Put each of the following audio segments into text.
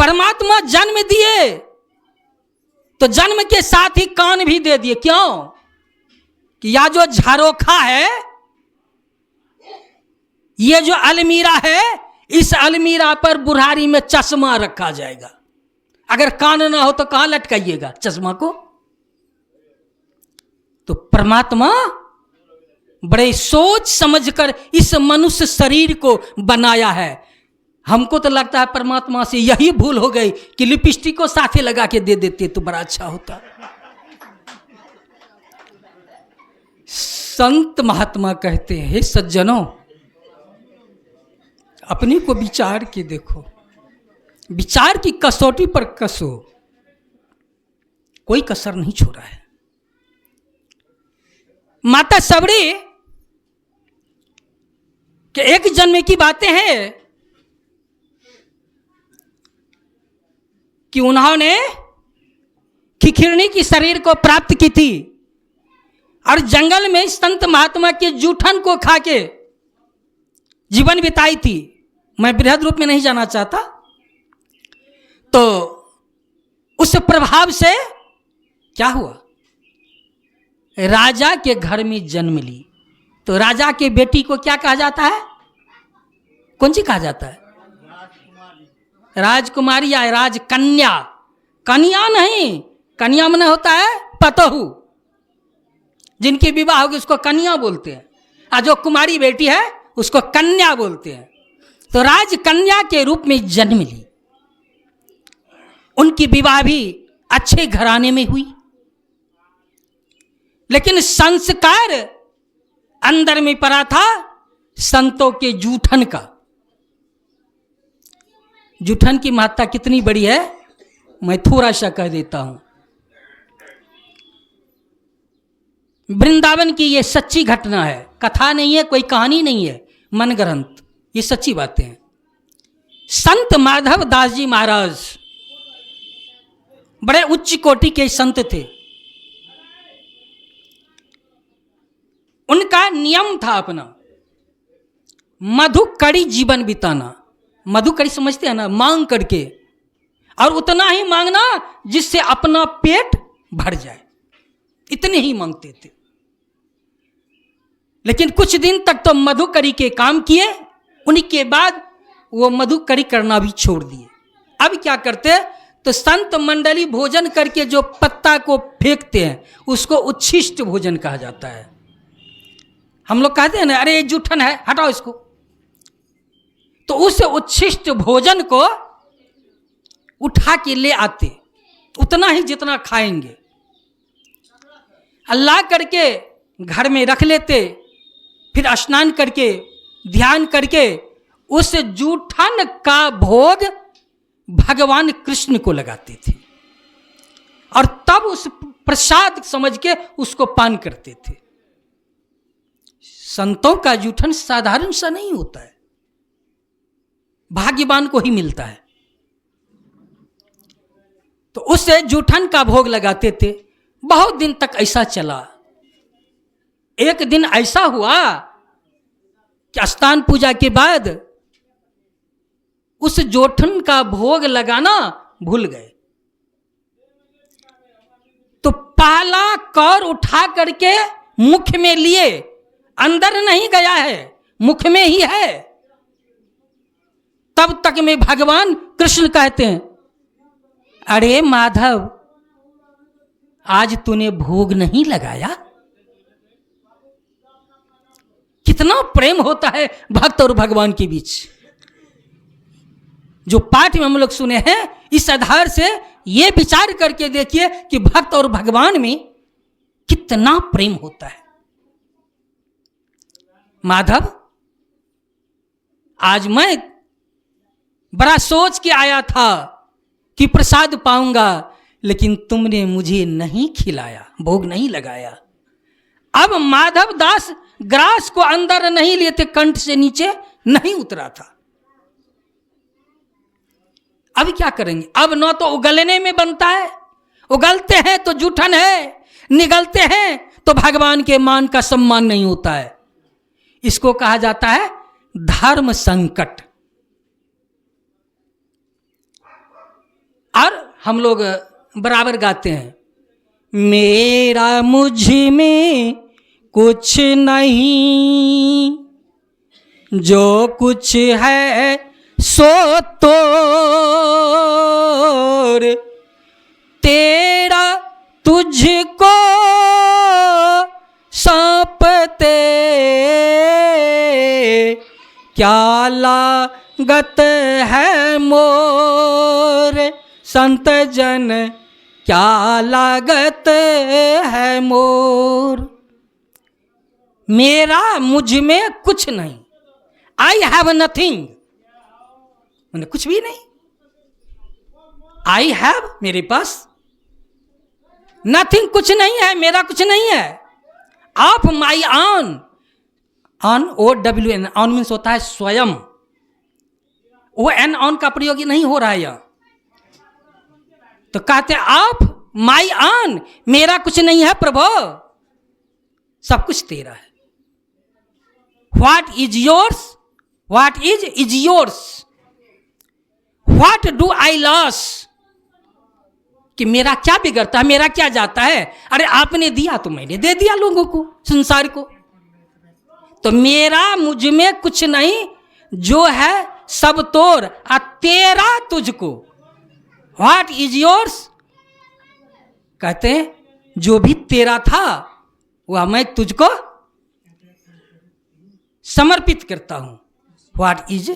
परमात्मा जन्म दिए तो जन्म के साथ ही कान भी दे दिए। क्यों? कि या जो झारोखा है, ये जो अलमीरा है, इस अलमीरा पर बुढ़ारी में चश्मा रखा जाएगा। अगर कान ना हो तो कहां लटकाइएगा चश्मा को? तो परमात्मा बड़े सोच समझकर इस मनुष्य शरीर को बनाया है। हमको तो लगता है परमात्मा से यही भूल हो गई कि लिपस्टिक को साथे लगा के दे देते तो बड़ा अच्छा होता। संत महात्मा कहते हैं, हे सज्जनों, अपने को विचार के देखो, विचार की कसौटी पर कसो, कोई कसर नहीं छोड़ा है। माता सबरी के एक जन्म की बातें हैं कि उन्होंने खिखिरनी की शरीर को प्राप्त की थी और जंगल में संत महात्मा के जूठन को खा के जीवन बिताई थी। मैं बृहद रूप में नहीं जाना चाहता। तो उस प्रभाव से क्या हुआ, राजा के घर में जन्म ली। तो राजा के बेटी को क्या कहा जाता है? कौन सी कहा जाता है? राजकुमारी या राजकन्या। कन्या नहीं, कन्या में होता है पतोहू, जिनकी विवाह होगी उसको कन्या बोलते हैं, और जो कुमारी बेटी है उसको कन्या बोलते हैं। तो राजकन्या के रूप में जन्म ली। उनकी विवाह भी अच्छे घराने में हुई, लेकिन संस्कार अंदर में पड़ा था संतों के जूठन का। जूठन की महत्ता कितनी बड़ी है मैं थोड़ा सा कह देता हूं। वृंदावन की यह सच्ची घटना है, कथा नहीं है, कोई कहानी नहीं है, मन ग्रंथ, ये सच्ची बातें हैं। संत माधव दास जी महाराज बड़े उच्च कोटि के संत थे। उनका नियम था अपना मधुकड़ी जीवन बिताना। मधुकड़ी समझते हैं ना, मांग करके, और उतना ही मांगना जिससे अपना पेट भर जाए, इतने ही मांगते थे। लेकिन कुछ दिन तक तो मधुकड़ी के काम किए, उन्हीं के बाद वो मधुकड़ी करना भी छोड़ दिए। अब क्या करते? तो संत मंडली भोजन करके जो पत्ता को फेंकते हैं उसको उच्छिष्ट भोजन कहा जाता है। हम लोग कहते हैं ना, अरे ये जूठन है, हटाओ इसको। तो उस उच्छिष्ट भोजन को उठा के ले आते, उतना ही जितना खाएंगे, अल्लाह करके घर में रख लेते। फिर स्नान करके ध्यान करके उस जूठन का भोग भगवान कृष्ण को लगाते थे, और तब उस प्रसाद समझ के उसको पान करते थे। संतों का जूठन साधारण सा नहीं होता है, भाग्यवान को ही मिलता है। तो उससे जूठन का भोग लगाते थे। बहुत दिन तक ऐसा चला। एक दिन ऐसा हुआ कि स्नान पूजा के बाद उस जूठन का भोग लगाना भूल गए। तो पहला कौर उठा करके मुख में लिए, अंदर नहीं गया है, मुख में ही है। तब तक में भगवान कृष्ण कहते हैं, अरे माधव, आज तूने भोग नहीं लगाया। कितना प्रेम होता है भक्त और भगवान के बीच। जो पाठ में हम लोग सुने हैं, इस आधार से यह विचार करके देखिए कि भक्त और भगवान में कितना प्रेम होता है। माधव, आज मैं बड़ा सोच के आया था कि प्रसाद पाऊंगा, लेकिन तुमने मुझे नहीं खिलाया, भोग नहीं लगाया। अब माधव दास ग्रास को अंदर नहीं लेते, कंठ से नीचे नहीं उतरा था। अब क्या करेंगे? अब न तो उगलने में बनता है, उगलते हैं तो जूठन है, निगलते हैं तो भगवान के मान का सम्मान नहीं होता है। इसको कहा जाता है धर्म संकट। हम लोग बराबर गाते हैं, मेरा मुझ में कुछ नहीं, जो कुछ है सो तोर, तेरा तुझको सौंपते क्या लागत है मोर, संत जन क्या लागत है मोर। मेरा मुझ में कुछ नहीं, आई हैव नथिंग, मैंने कुछ भी नहीं। आई हैव, मेरे पास नथिंग, कुछ नहीं है, मेरा कुछ नहीं है। Of my on, on OWN, on means होता है स्वयं, वो एन ऑन का प्रयोग नहीं हो रहा है यहां। तो कहते ऑफ माई ऑन, मेरा कुछ नहीं है प्रभु, सब कुछ तेरा है। What is yours, what is yours, what do I loss, कि मेरा क्या बिगड़ता है, मेरा क्या जाता है। अरे आपने दिया तो मैंने दे दिया लोगों को, संसार को। तो मेरा मुझ में कुछ नहीं, जो है सब तोर, आ तेरा तुझको। व्हाट इज योर्स, कहते हैं जो भी तेरा था वह मैं तुझको समर्पित करता हूं। व्हाट इज,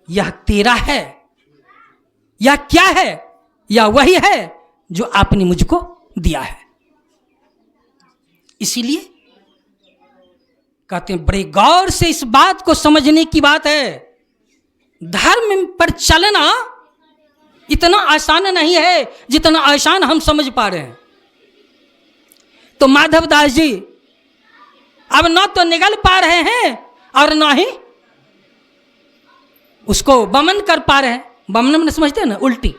यह तेरा है, यह क्या है, यह वही है जो आपने मुझको दिया है। इसीलिए कहते हैं बड़े गौर से इस बात को समझने की बात है। धर्म पर चलना इतना आसान नहीं है जितना आसान हम समझ पा रहे हैं। तो माधव दास जी अब न तो निगल पा रहे हैं और ना ही उसको वमन कर पा रहे हैं। वमन में समझते हैं ना, उल्टी,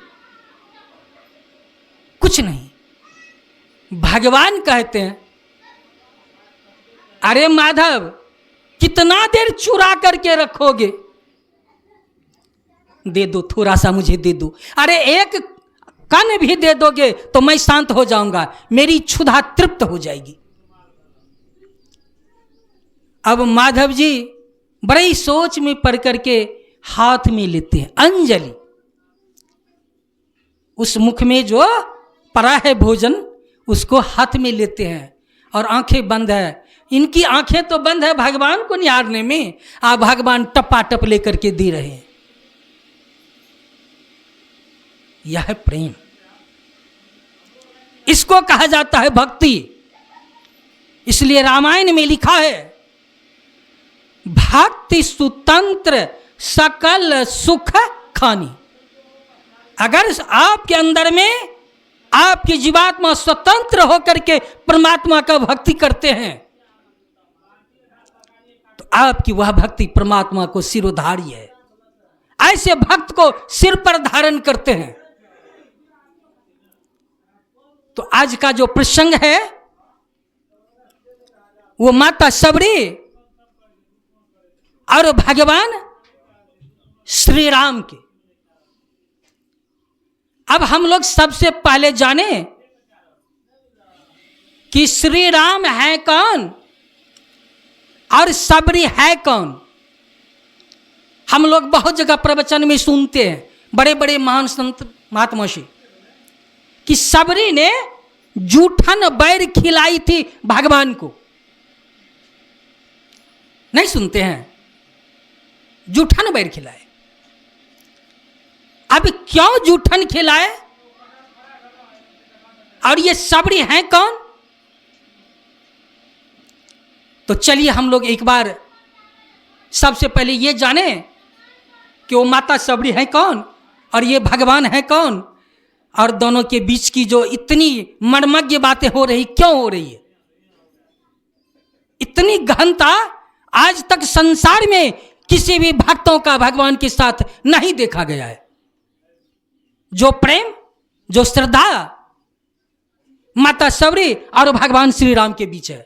कुछ नहीं। भगवान कहते हैं अरे माधव कितना देर चुरा करके रखोगे, दे दो थोड़ा सा, मुझे दे दो। अरे एक कण भी दे दोगे तो मैं शांत हो जाऊंगा, मेरी क्षुधा तृप्त हो जाएगी। अब माधव जी बड़ी सोच में पड़ करके हाथ में लेते हैं अंजलि, उस मुख में जो पड़ा है भोजन उसको हाथ में लेते हैं और आंखें बंद है। इनकी आंखें तो बंद है भगवान को निहारने में, आप भगवान टपाटप लेकर के दे रहे हैं। यह है प्रेम, इसको कहा जाता है भक्ति। इसलिए रामायण में लिखा है भक्ति सुतंत्र सकल सुख खानी। अगर आपके अंदर में आपकी जीवात्मा स्वतंत्र होकर के परमात्मा का भक्ति करते हैं तो आपकी वह भक्ति परमात्मा को सिरोधारी है। ऐसे भक्त को सिर पर धारण करते हैं। तो आज का जो प्रसंग है वो माता सबरी और भगवान श्री राम के। अब हम लोग सबसे पहले जाने कि श्री राम है कौन और सबरी है कौन। हम लोग बहुत जगह प्रवचन में सुनते हैं बड़े बड़े महान संत महात्मा से कि सबरी ने जूठन बैर खिलाई थी भगवान को। नहीं सुनते हैं, जूठन बैर खिलाए। अब क्यों जूठन खिलाए और ये सबरी हैं कौन? तो चलिए हम लोग एक बार सबसे पहले ये जाने कि वो माता सबरी है कौन और ये भगवान है कौन, और दोनों के बीच की जो इतनी मर्मज्ञ बातें हो रही क्यों हो रही है। इतनी गहनता आज तक संसार में किसी भी भक्तों का भगवान के साथ नहीं देखा गया है। जो प्रेम, जो श्रद्धा माता सबरी और भगवान श्री राम के बीच है।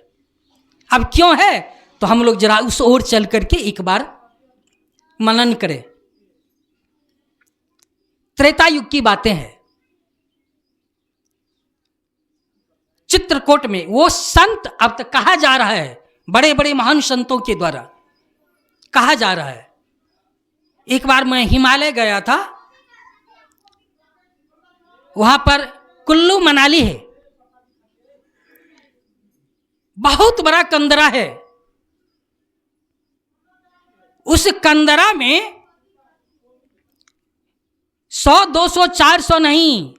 अब क्यों है तो हम लोग जरा उस ओर चल करके एक बार मनन करें। त्रेता युग की बातें हैं। चित्रकूट में वो संत अब तक कहा जा रहा है, बड़े बड़े महान संतों के द्वारा कहा जा रहा है। एक बार मैं हिमालय गया था, वहां पर कुल्लू मनाली है, बहुत बड़ा कंदरा है। उस कंदरा में 100, 200, 400 नहीं,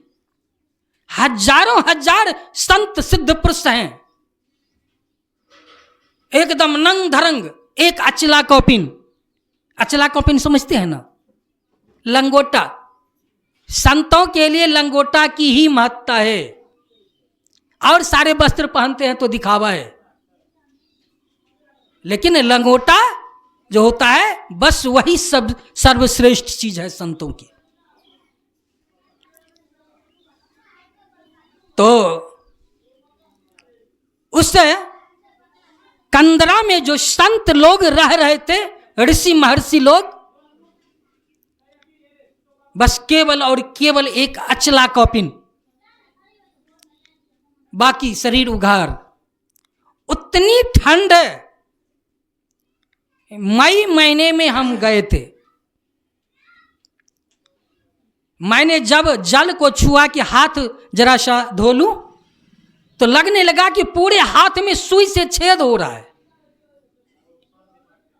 हजारों हजार संत सिद्ध पुरुष हैं, एकदम नंग धरंग। एक अचला कौपिन, अचला कौपिन समझते हैं ना, लंगोटा। संतों के लिए लंगोटा की ही महत्ता है, और सारे वस्त्र पहनते हैं तो दिखावा है, लेकिन लंगोटा जो होता है बस वही सब सर्वश्रेष्ठ चीज है संतों की। तो उस कंदरा में जो संत लोग रह रहे थे, ऋषि महर्षि लोग, बस केवल और केवल एक अचला कौपिन, बाकी शरीर उघार। उतनी ठंड, मई महीने में हम गए थे। मैंने जब जल को छुआ कि हाथ जरा सा धो लूं, तो लगने लगा कि पूरे हाथ में सुई से छेद हो रहा है,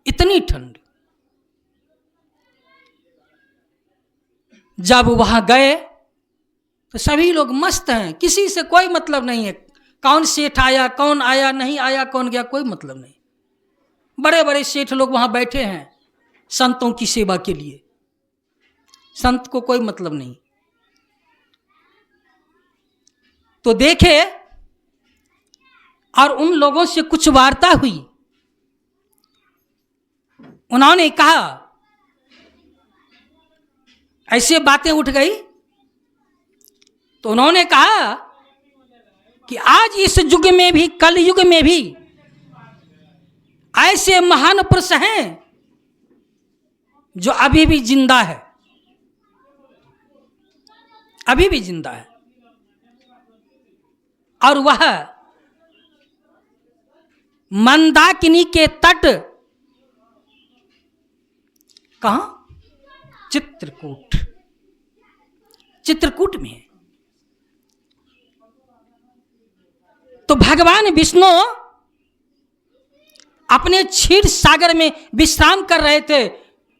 इतनी ठंड। जब वहां गए तो सभी लोग मस्त हैं, किसी से कोई मतलब नहीं है, कौन सेठ आया, कौन आया, नहीं आया, कौन गया, कोई मतलब नहीं। बड़े बड़े सेठ लोग वहां बैठे हैं संतों की सेवा के लिए, संत को कोई मतलब नहीं। तो देखे और उन लोगों से कुछ वार्ता हुई। उन्होंने कहा, ऐसे बातें उठ गई, तो उन्होंने कहा कि आज इस युग में भी, कल युग में भी ऐसे महान पुरुष हैं जो अभी भी जिंदा है, अभी भी जिंदा है, और वह मंदाकिनी के तट, कहां? चित्रकूट, चित्रकूट में है। तो भगवान विष्णु अपने क्षीर सागर में विश्राम कर रहे थे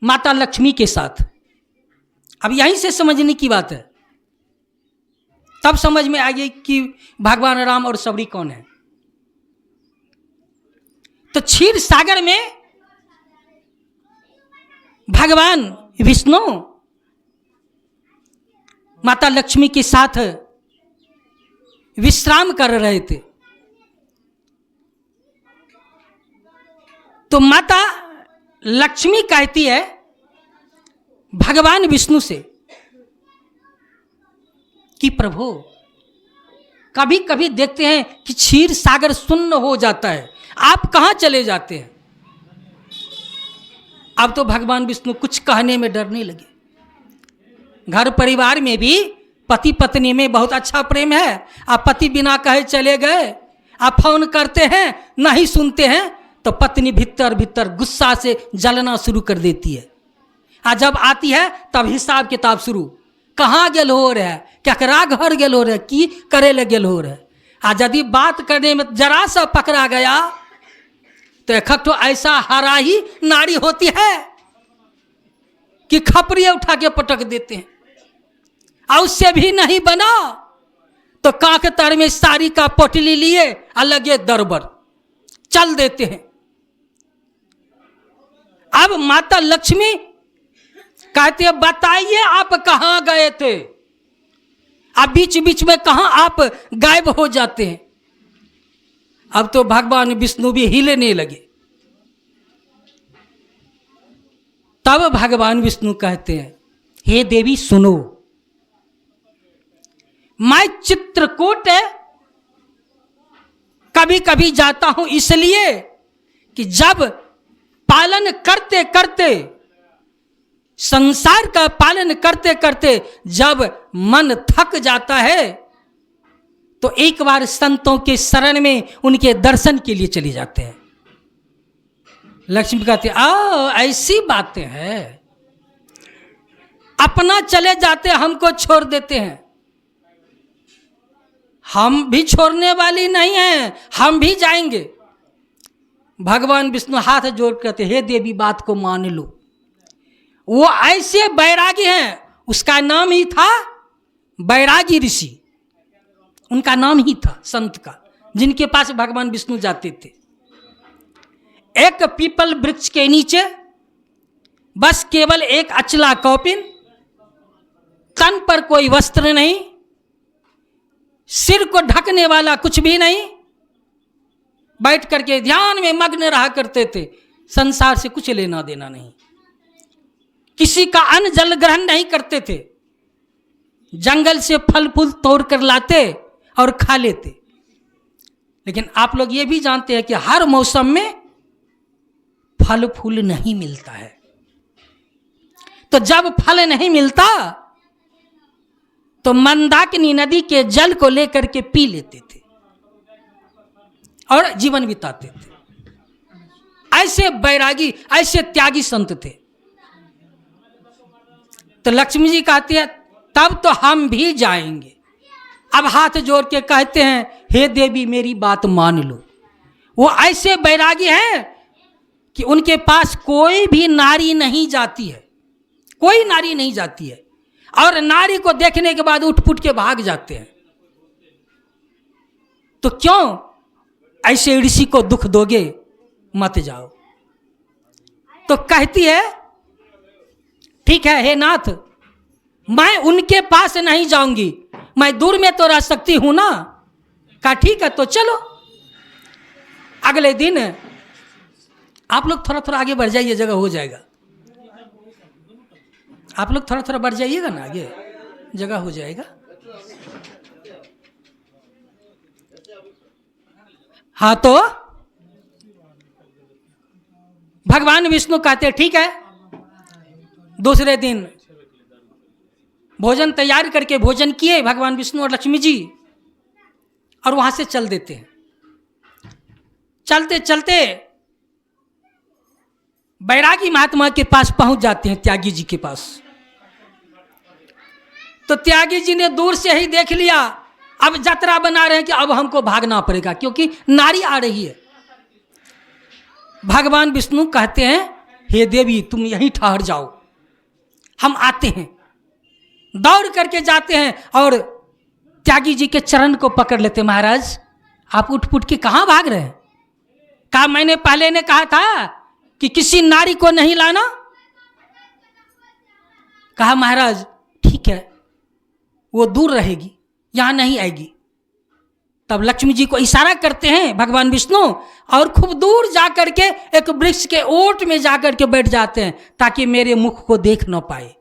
माता लक्ष्मी के साथ। अब यहीं से समझने की बात है, तब समझ में आ गई कि भगवान राम और सबरी कौन है। तो क्षीर सागर में भगवान विष्णु माता लक्ष्मी के साथ विश्राम कर रहे थे। तो माता लक्ष्मी कहती है भगवान विष्णु से कि प्रभु, कभी कभी देखते हैं कि क्षीर सागर शून्य हो जाता है, आप कहां चले जाते हैं? अब तो भगवान विष्णु कुछ कहने में डरने लगे। घर परिवार में भी पति पत्नी में बहुत अच्छा प्रेम है, आप पति बिना कहे चले गए, आप फोन करते हैं नहीं सुनते हैं, तो पत्नी भीतर भीतर गुस्सा से जलना शुरू कर देती है। जब आती है तब हिसाब किताब शुरू, कहाँ गेल हो रहा है, केकरा घर गेल हो रहा है, की करे ले गेल हो रहा है। यदि बात करने में जरा सा पकड़ा गया तो एक तो ऐसा हराही नारी होती है कि खपरी उठा के पटक देते हैं, और उससे भी नहीं बना तो कांक तर में साड़ी का पोटली लिए अलगे दरबर चल देते हैं। अब माता लक्ष्मी कहते हैं बताइए आप कहां गए थे, अब बीच बीच में कहां आप गायब हो जाते हैं। अब तो भगवान विष्णु भी हिलने लगे। तब भगवान विष्णु कहते हैं हे देवी सुनो, मैं चित्रकूट कभी कभी जाता हूं इसलिए कि जब पालन करते करते संसार का पालन करते करते जब मन थक जाता है तो एक बार संतों के शरण में उनके दर्शन के लिए चले जाते हैं। लक्ष्मी कहते ऐसी बातें हैं, अपना चले जाते हमको छोड़ देते हैं। हम भी छोड़ने वाली नहीं हैं, हम भी जाएंगे। भगवान विष्णु हाथ जोड़ कहते, हे देवी बात को मान लो। वो ऐसे बैरागी हैं, उसका नाम ही था बैरागी ऋषि, उनका नाम ही था संत का, जिनके पास भगवान विष्णु जाते थे। एक पीपल वृक्ष के नीचे बस केवल एक अचला कौपिन, तन पर कोई वस्त्र नहीं, सिर को ढकने वाला कुछ भी नहीं, बैठ करके ध्यान में मग्न रहा करते थे। संसार से कुछ लेना देना नहीं, किसी का अन्न जल ग्रहण नहीं करते थे, जंगल से फल फूल तोड़ कर लाते और खा लेते। लेकिन आप लोग ये भी जानते हैं कि हर मौसम में फल फूल नहीं मिलता है। तो जब फल नहीं मिलता तो मंदाकिनी नदी के जल को लेकर के पी लेते थे और जीवन बिताते थे। ऐसे बैरागी, ऐसे त्यागी संत थे। तो लक्ष्मी जी कहती है तब तो हम भी जाएंगे। अब हाथ जोड़ के कहते हैं, हे देवी मेरी बात मान लो। वो ऐसे बैरागी हैं कि उनके पास कोई भी नारी नहीं जाती है, कोई नारी नहीं जाती है, और नारी को देखने के बाद उठ पुट के भाग जाते हैं। तो क्यों ऐसे ऋषि को दुख दोगे, मत जाओ। तो कहती है ठीक है हे नाथ, मैं उनके पास नहीं जाऊंगी, मैं दूर में तो रह सकती हूं ना। कहा ठीक है तो चलो। अगले दिन आप लोग थोड़ा थोड़ा आगे बढ़ जाइए, जगह हो जाएगा। आप लोग थोड़ा थोड़ा बढ़ जाइएगा ना, आगे जगह हो जाएगा। हाँ, तो भगवान विष्णु कहते ठीक है। दूसरे दिन भोजन तैयार करके भोजन किए भगवान विष्णु और लक्ष्मी जी, और वहां से चल देते हैं। चलते चलते बैरागी महात्मा के पास पहुंच जाते हैं, त्यागी जी के पास। तो त्यागी जी ने दूर से ही देख लिया, अब जतरा बना रहे हैं कि अब हमको भागना पड़ेगा क्योंकि नारी आ रही है। भगवान विष्णु कहते हैं हे देवी तुम यहीं ठहर जाओ, हम आते हैं। दौड़ करके जाते हैं और त्यागी जी के चरण को पकड़ लेते। महाराज आप उठ पुट के कहाँ भाग रहे हैं? कहा मैंने पहले ने कहा था कि किसी नारी को नहीं लाना। कहा महाराज ठीक है, वो दूर रहेगी, यहां नहीं आएगी। तब लक्ष्मी जी को इशारा करते हैं भगवान विष्णु और खूब दूर जाकर के एक वृक्ष के ओट में जाकर के बैठ जाते हैं ताकि मेरे मुख को देख न पाए।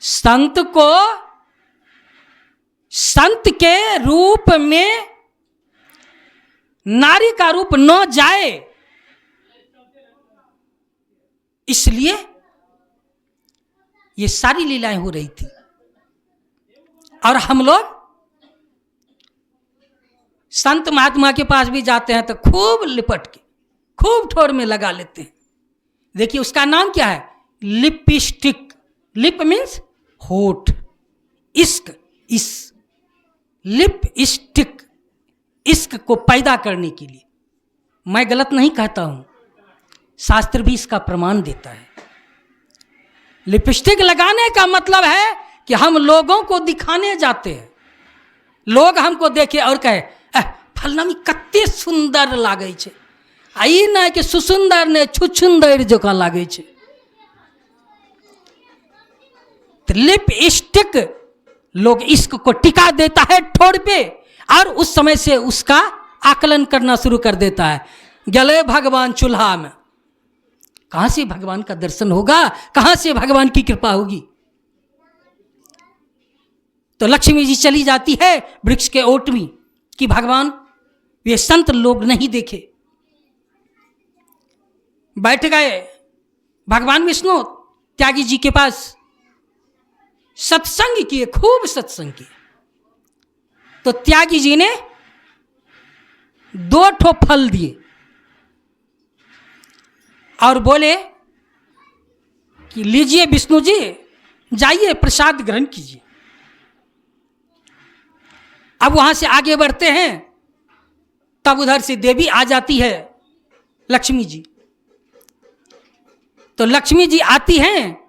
संत को संत के रूप में नारी का रूप न जाए, इसलिए ये सारी लीलाएं हो रही थी। और हम लोग संत महात्मा के पास भी जाते हैं तो खूब लिपट के खूब ठोर में लगा लेते हैं। देखिए उसका नाम क्या है, लिपस्टिक। लिप मीन्स होठ, इश्क, इस लिपस्टिक, इश्क को पैदा करने के लिए। मैं गलत नहीं कहता हूं, शास्त्र भी इसका प्रमाण देता है। लिपस्टिक लगाने का मतलब है कि हम लोगों को दिखाने जाते हैं, लोग हमको देखे और कहे फलनामी कते सुंदर लागे छे, आई ना कि सुसुंदर ने छुछुंदर जका लागे छे। तो लिपस्टिक लोग इश्क को टिका देता है ठोड़ पे, और उस समय से उसका आकलन करना शुरू कर देता है। गले भगवान चूल्हा में, कहां से भगवान का दर्शन होगा, कहां से भगवान की कृपा होगी। तो लक्ष्मी जी चली जाती है वृक्ष के ओट में कि भगवान वे संत लोग नहीं देखे। बैठ गए भगवान विष्णु त्यागी जी के पास सत्संग किए, खूब सत्संग किए। तो त्यागी जी ने 2 ठो फल दिए और बोले कि लीजिए विष्णु जी, जाइए प्रसाद ग्रहण कीजिए। अब वहां से आगे बढ़ते हैं, तब उधर से देवी आ जाती है, लक्ष्मी जी। तो लक्ष्मी जी आती हैं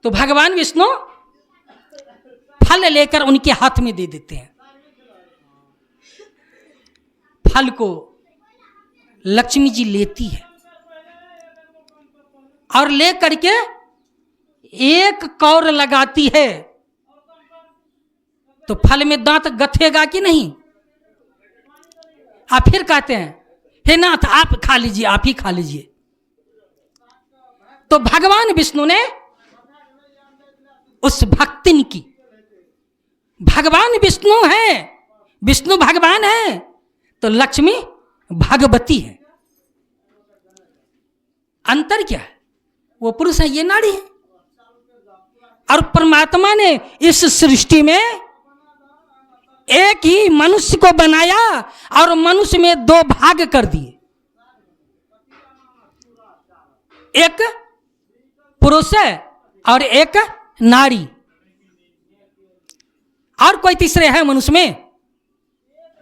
तो भगवान विष्णु फल लेकर उनके हाथ में दे देते हैं। फल को लक्ष्मी जी लेती है और ले करके एक कौर लगाती है। तो फल में दांत गथेगा कि नहीं? आप फिर कहते हैं हे नाथ आप खा लीजिए, आप ही खा लीजिए। तो भगवान विष्णु ने उस भक्तिन की, भगवान विष्णु है, विष्णु भगवान है तो लक्ष्मी भगवती है। अंतर क्या है? वो पुरुष है, ये नारी है। और परमात्मा ने इस सृष्टि में एक ही मनुष्य को बनाया और मनुष्य में 2 भाग कर दिए, एक पुरुष है और एक नारी। और कोई तीसरे है मनुष्य में?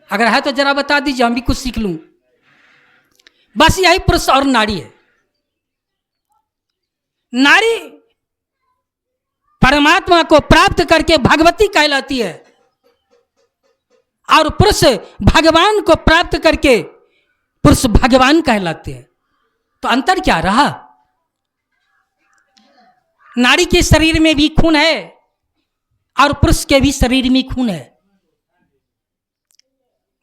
अगर है तो जरा बता दीजिए, हम भी कुछ सीख लूं। बस यही पुरुष और नारी है। नारी परमात्मा को प्राप्त करके भगवती कहलाती है और पुरुष भगवान को प्राप्त करके पुरुष भगवान कहलाते हैं। तो अंतर क्या रहा? नारी के शरीर में भी खून है और पुरुष के भी शरीर में खून है।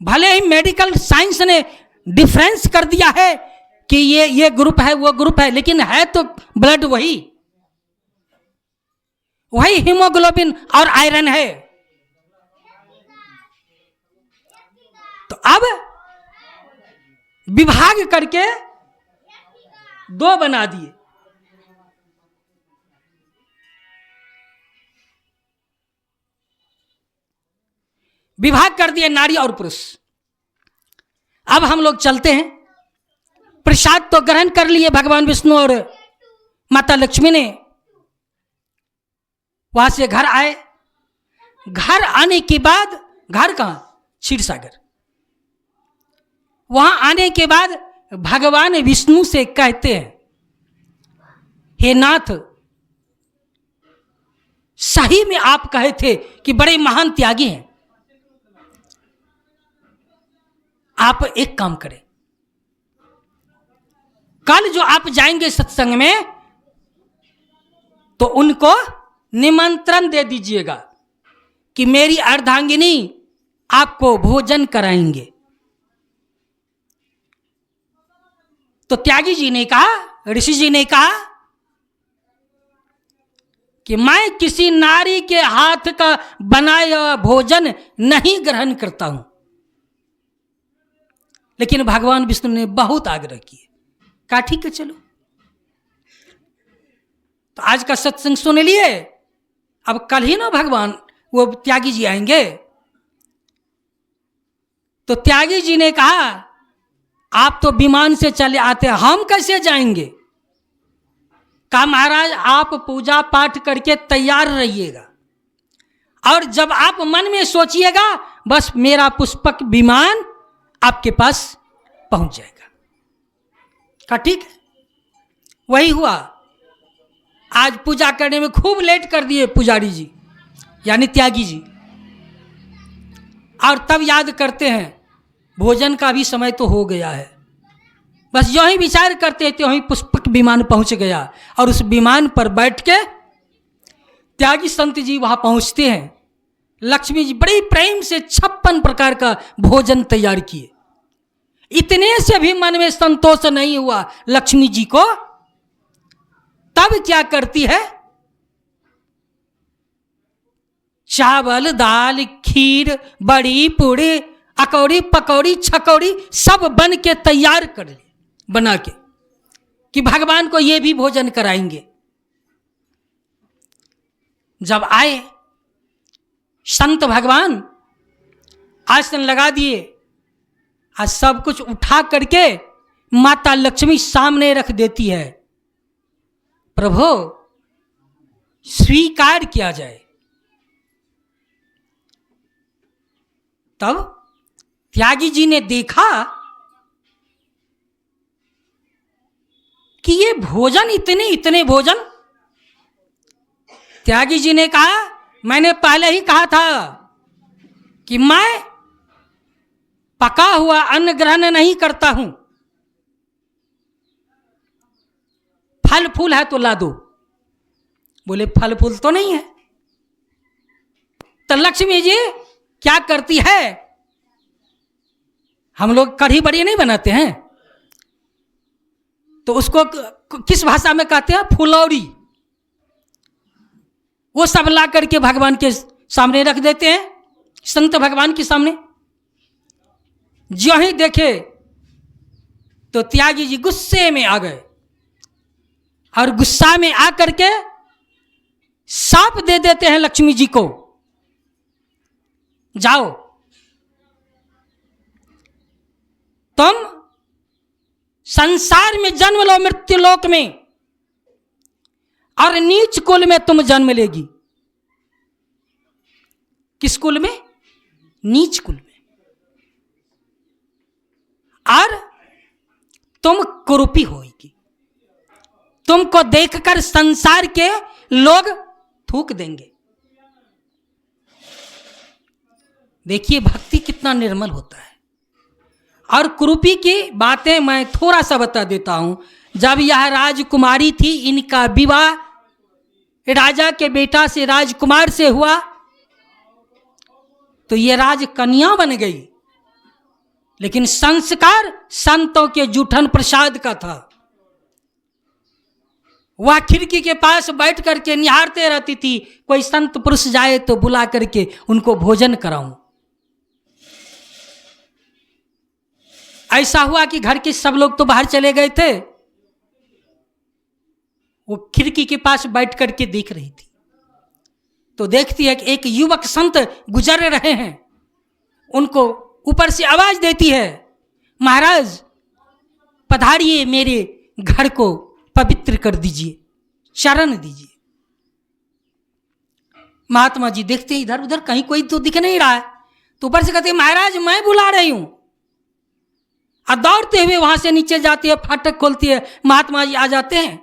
भले ही मेडिकल साइंस ने डिफरेंस कर दिया है कि ये ग्रुप है वो ग्रुप है, लेकिन है तो ब्लड वही हीमोग्लोबिन और आयरन है। तो अब विभाग करके 2 बना दिए। विभाग कर दिए नारी और पुरुष। अब हम लोग चलते हैं। प्रसाद तो ग्रहण कर लिए भगवान विष्णु और माता लक्ष्मी ने। वहां से घर आए। घर आने के बाद, घर कहां? क्षीर सागर। वहां आने के बाद भगवान विष्णु से कहते हैं हे नाथ, सही में आप कहे थे कि बड़े महान त्यागी हैं। आप एक काम करें, कल जो आप जाएंगे सत्संग में तो उनको निमंत्रण दे दीजिएगा कि मेरी अर्धांगिनी आपको भोजन कराएंगे। तो त्यागी जी ने कहा, ऋषि जी ने कहा कि मैं किसी नारी के हाथ का बनाया भोजन नहीं ग्रहण करता हूं। लेकिन भगवान विष्णु ने बहुत आग्रह किए। कहा ठीक है चलो। तो आज का सत्संग सुन लिए। अब कल ही ना भगवान वो त्यागी जी आएंगे। तो त्यागी जी ने कहा आप तो विमान से चले आते हैं, हम कैसे जाएंगे? कहा महाराज आप पूजा पाठ करके तैयार रहिएगा और जब आप मन में सोचिएगा बस मेरा पुष्पक विमान आपके पास पहुंच जाएगा। कहा ठीक है। वही हुआ। आज पूजा करने में खूब लेट कर दिए पुजारी जी यानी त्यागी जी। और तब याद करते हैं भोजन का भी समय तो हो गया है। बस यूं ही विचार करते थे, वहीं पुष्पक विमान पहुंच गया और उस विमान पर बैठ के त्यागी संत जी वहां पहुंचते हैं। लक्ष्मी जी बड़ी प्रेम से 56 प्रकार का भोजन तैयार किए। इतने से भी मन में संतोष नहीं हुआ लक्ष्मी जी को। तब क्या करती है? चावल दाल खीर बड़ी पूड़ी अकौड़ी पकौड़ी छकौड़ी सब बन के तैयार कर ली बना के। कि भगवान को ये भी भोजन कराएंगे। जब आए संत भगवान आसन लगा दिए, आज सब कुछ उठा करके माता लक्ष्मी सामने रख देती है, प्रभु स्वीकार किया जाए। तब त्यागी जी ने देखा कि ये भोजन इतने भोजन। त्यागी जी ने कहा, मैंने पहले ही कहा था कि मैं पका हुआ अन्न ग्रहण नहीं करता हूं, फल फूल है तो ला दो। बोले फल फूल तो नहीं है। तो लक्ष्मी जी क्या करती है, हम लोग कढ़ी बड़ी नहीं बनाते हैं तो उसको किस भाषा में कहते हैं, फुलौरी। वो सब ला करके भगवान के सामने रख देते हैं, संत भगवान के सामने। जो ही देखे तो त्यागी जी गुस्से में आ गए और गुस्सा में आकर के साप दे देते हैं लक्ष्मी जी को, जाओ तुम संसार में जन्म लो मृत्यु लोक में, और नीच कुल में तुम जन्म लेगी। किस कुल में? नीच कुल में। और तुम कुरूपी होगी, तुमको देखकर संसार के लोग थूक देंगे। देखिए भक्ति कितना निर्मल होता है। और कुरूपी की बातें मैं थोड़ा सा बता देता हूं। जब यह राजकुमारी थी, इनका विवाह राजा के बेटा से, राजकुमार से हुआ, तो ये राजकन्या बन गई। लेकिन संस्कार संतों के जूठन प्रसाद का था। वह खिड़की के पास बैठ करके निहारते रहती थी, कोई संत पुरुष जाए तो बुला करके उनको भोजन कराऊं। ऐसा हुआ कि घर के सब लोग तो बाहर चले गए थे, वो खिड़की के पास बैठ करके देख रही थी। तो देखती है कि एक युवक संत गुजर रहे हैं, उनको ऊपर से आवाज देती है, महाराज पधारिए, मेरे घर को पवित्र कर दीजिए, शरण दीजिए। महात्मा जी देखते इधर उधर, कहीं कोई तो दिख नहीं रहा है, तो ऊपर से कहते महाराज मैं बुला रही हूं। और दौड़ते हुए वहां से नीचे जाती है, फाटक खोलती है, महात्मा जी आ जाते हैं,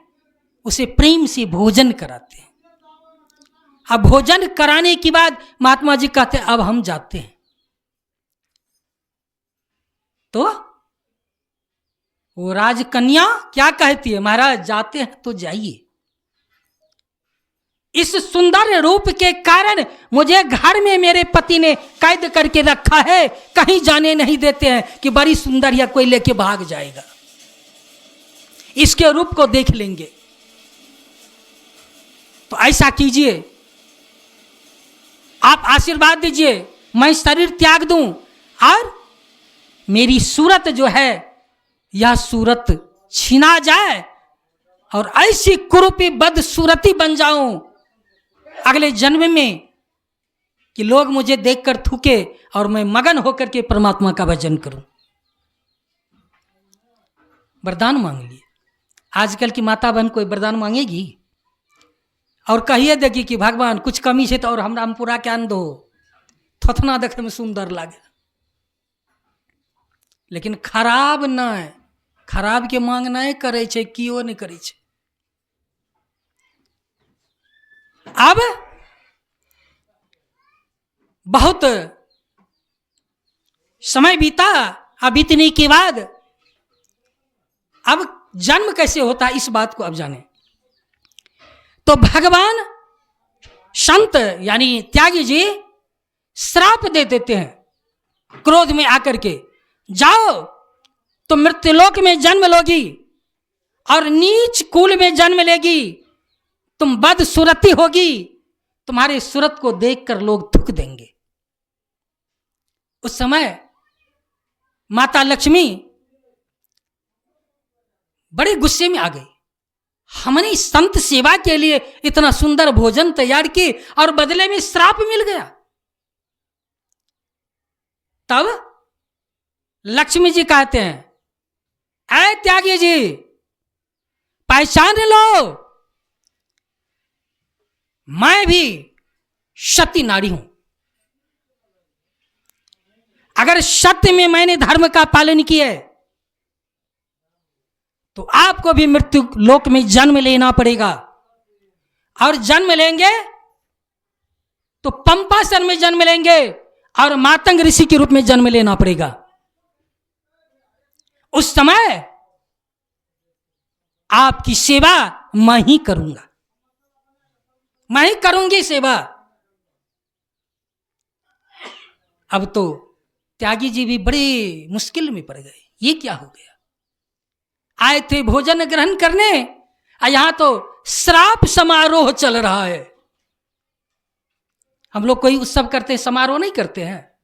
उसे प्रेम से भोजन कराते हैं। अब भोजन कराने के बाद महात्मा जी कहते हैं अब हम जाते हैं। तो वो राजकन्या क्या कहती है, महाराज जाते हैं तो जाइए, इस सुंदर रूप के कारण मुझे घर में मेरे पति ने कैद करके रखा है, कहीं जाने नहीं देते हैं कि बड़ी सुंदर या कोई लेके भाग जाएगा, इसके रूप को देख लेंगे। तो ऐसा कीजिए, आप आशीर्वाद दीजिए, मैं शरीर त्याग दूं और मेरी सूरत जो है यह सूरत छीना जाए और ऐसी कुरूपी बदसूरती बन जाऊं अगले जन्म में कि लोग मुझे देखकर थूके और मैं मगन होकर के परमात्मा का भजन करूं। वरदान मांग लिए। आजकल की माता बहन कोई वरदान मांगेगी और कहिए देगी कि भगवान कुछ कमी से तो और हमरा पूरा ज्ञान दो, थोथना देखे में सुंदर लागे। लेकिन खराब नहीं, खराब के मांग नहीं करे छे, कियो नहीं करे छे। अब बहुत समय बीता, अब बीतने के बाद अब जन्म कैसे होता इस बात को अब जाने। तो भगवान संत यानी त्यागी जी श्राप दे देते हैं क्रोध में आकर के, जाओ तुम मृत्युलोक में जन्म लोगी और नीच कुल में जन्म लेगी, तुम बदसूरती होगी, तुम्हारे सूरत को देखकर लोग थूक देंगे। उस समय माता लक्ष्मी बड़े गुस्से में आ गए। हमने संत सेवा के लिए इतना सुंदर भोजन तैयार की और बदले में श्राप मिल गया। तब लक्ष्मी जी कहते हैं, ऐ त्यागी जी, पहचान लो, मैं भी सती नारी हूं। अगर सत्य में मैंने धर्म का पालन किया तो आपको भी मृत्यु लोक में जन्म लेना पड़ेगा, और जन्म लेंगे तो पंपासन में जन्म लेंगे और मातंग ऋषि के रूप में जन्म लेना पड़ेगा। उस समय आपकी सेवा मैं ही करूंगा, मैं ही करूंगी सेवा। अब तो त्यागी जी भी बड़े मुश्किल में पड़ गए, ये क्या हो गया? आए थे भोजन ग्रहण करने, यहां तो श्राप समारोह चल रहा है। हम लोग कोई उत्सव करते हैं, समारोह नहीं करते हैं,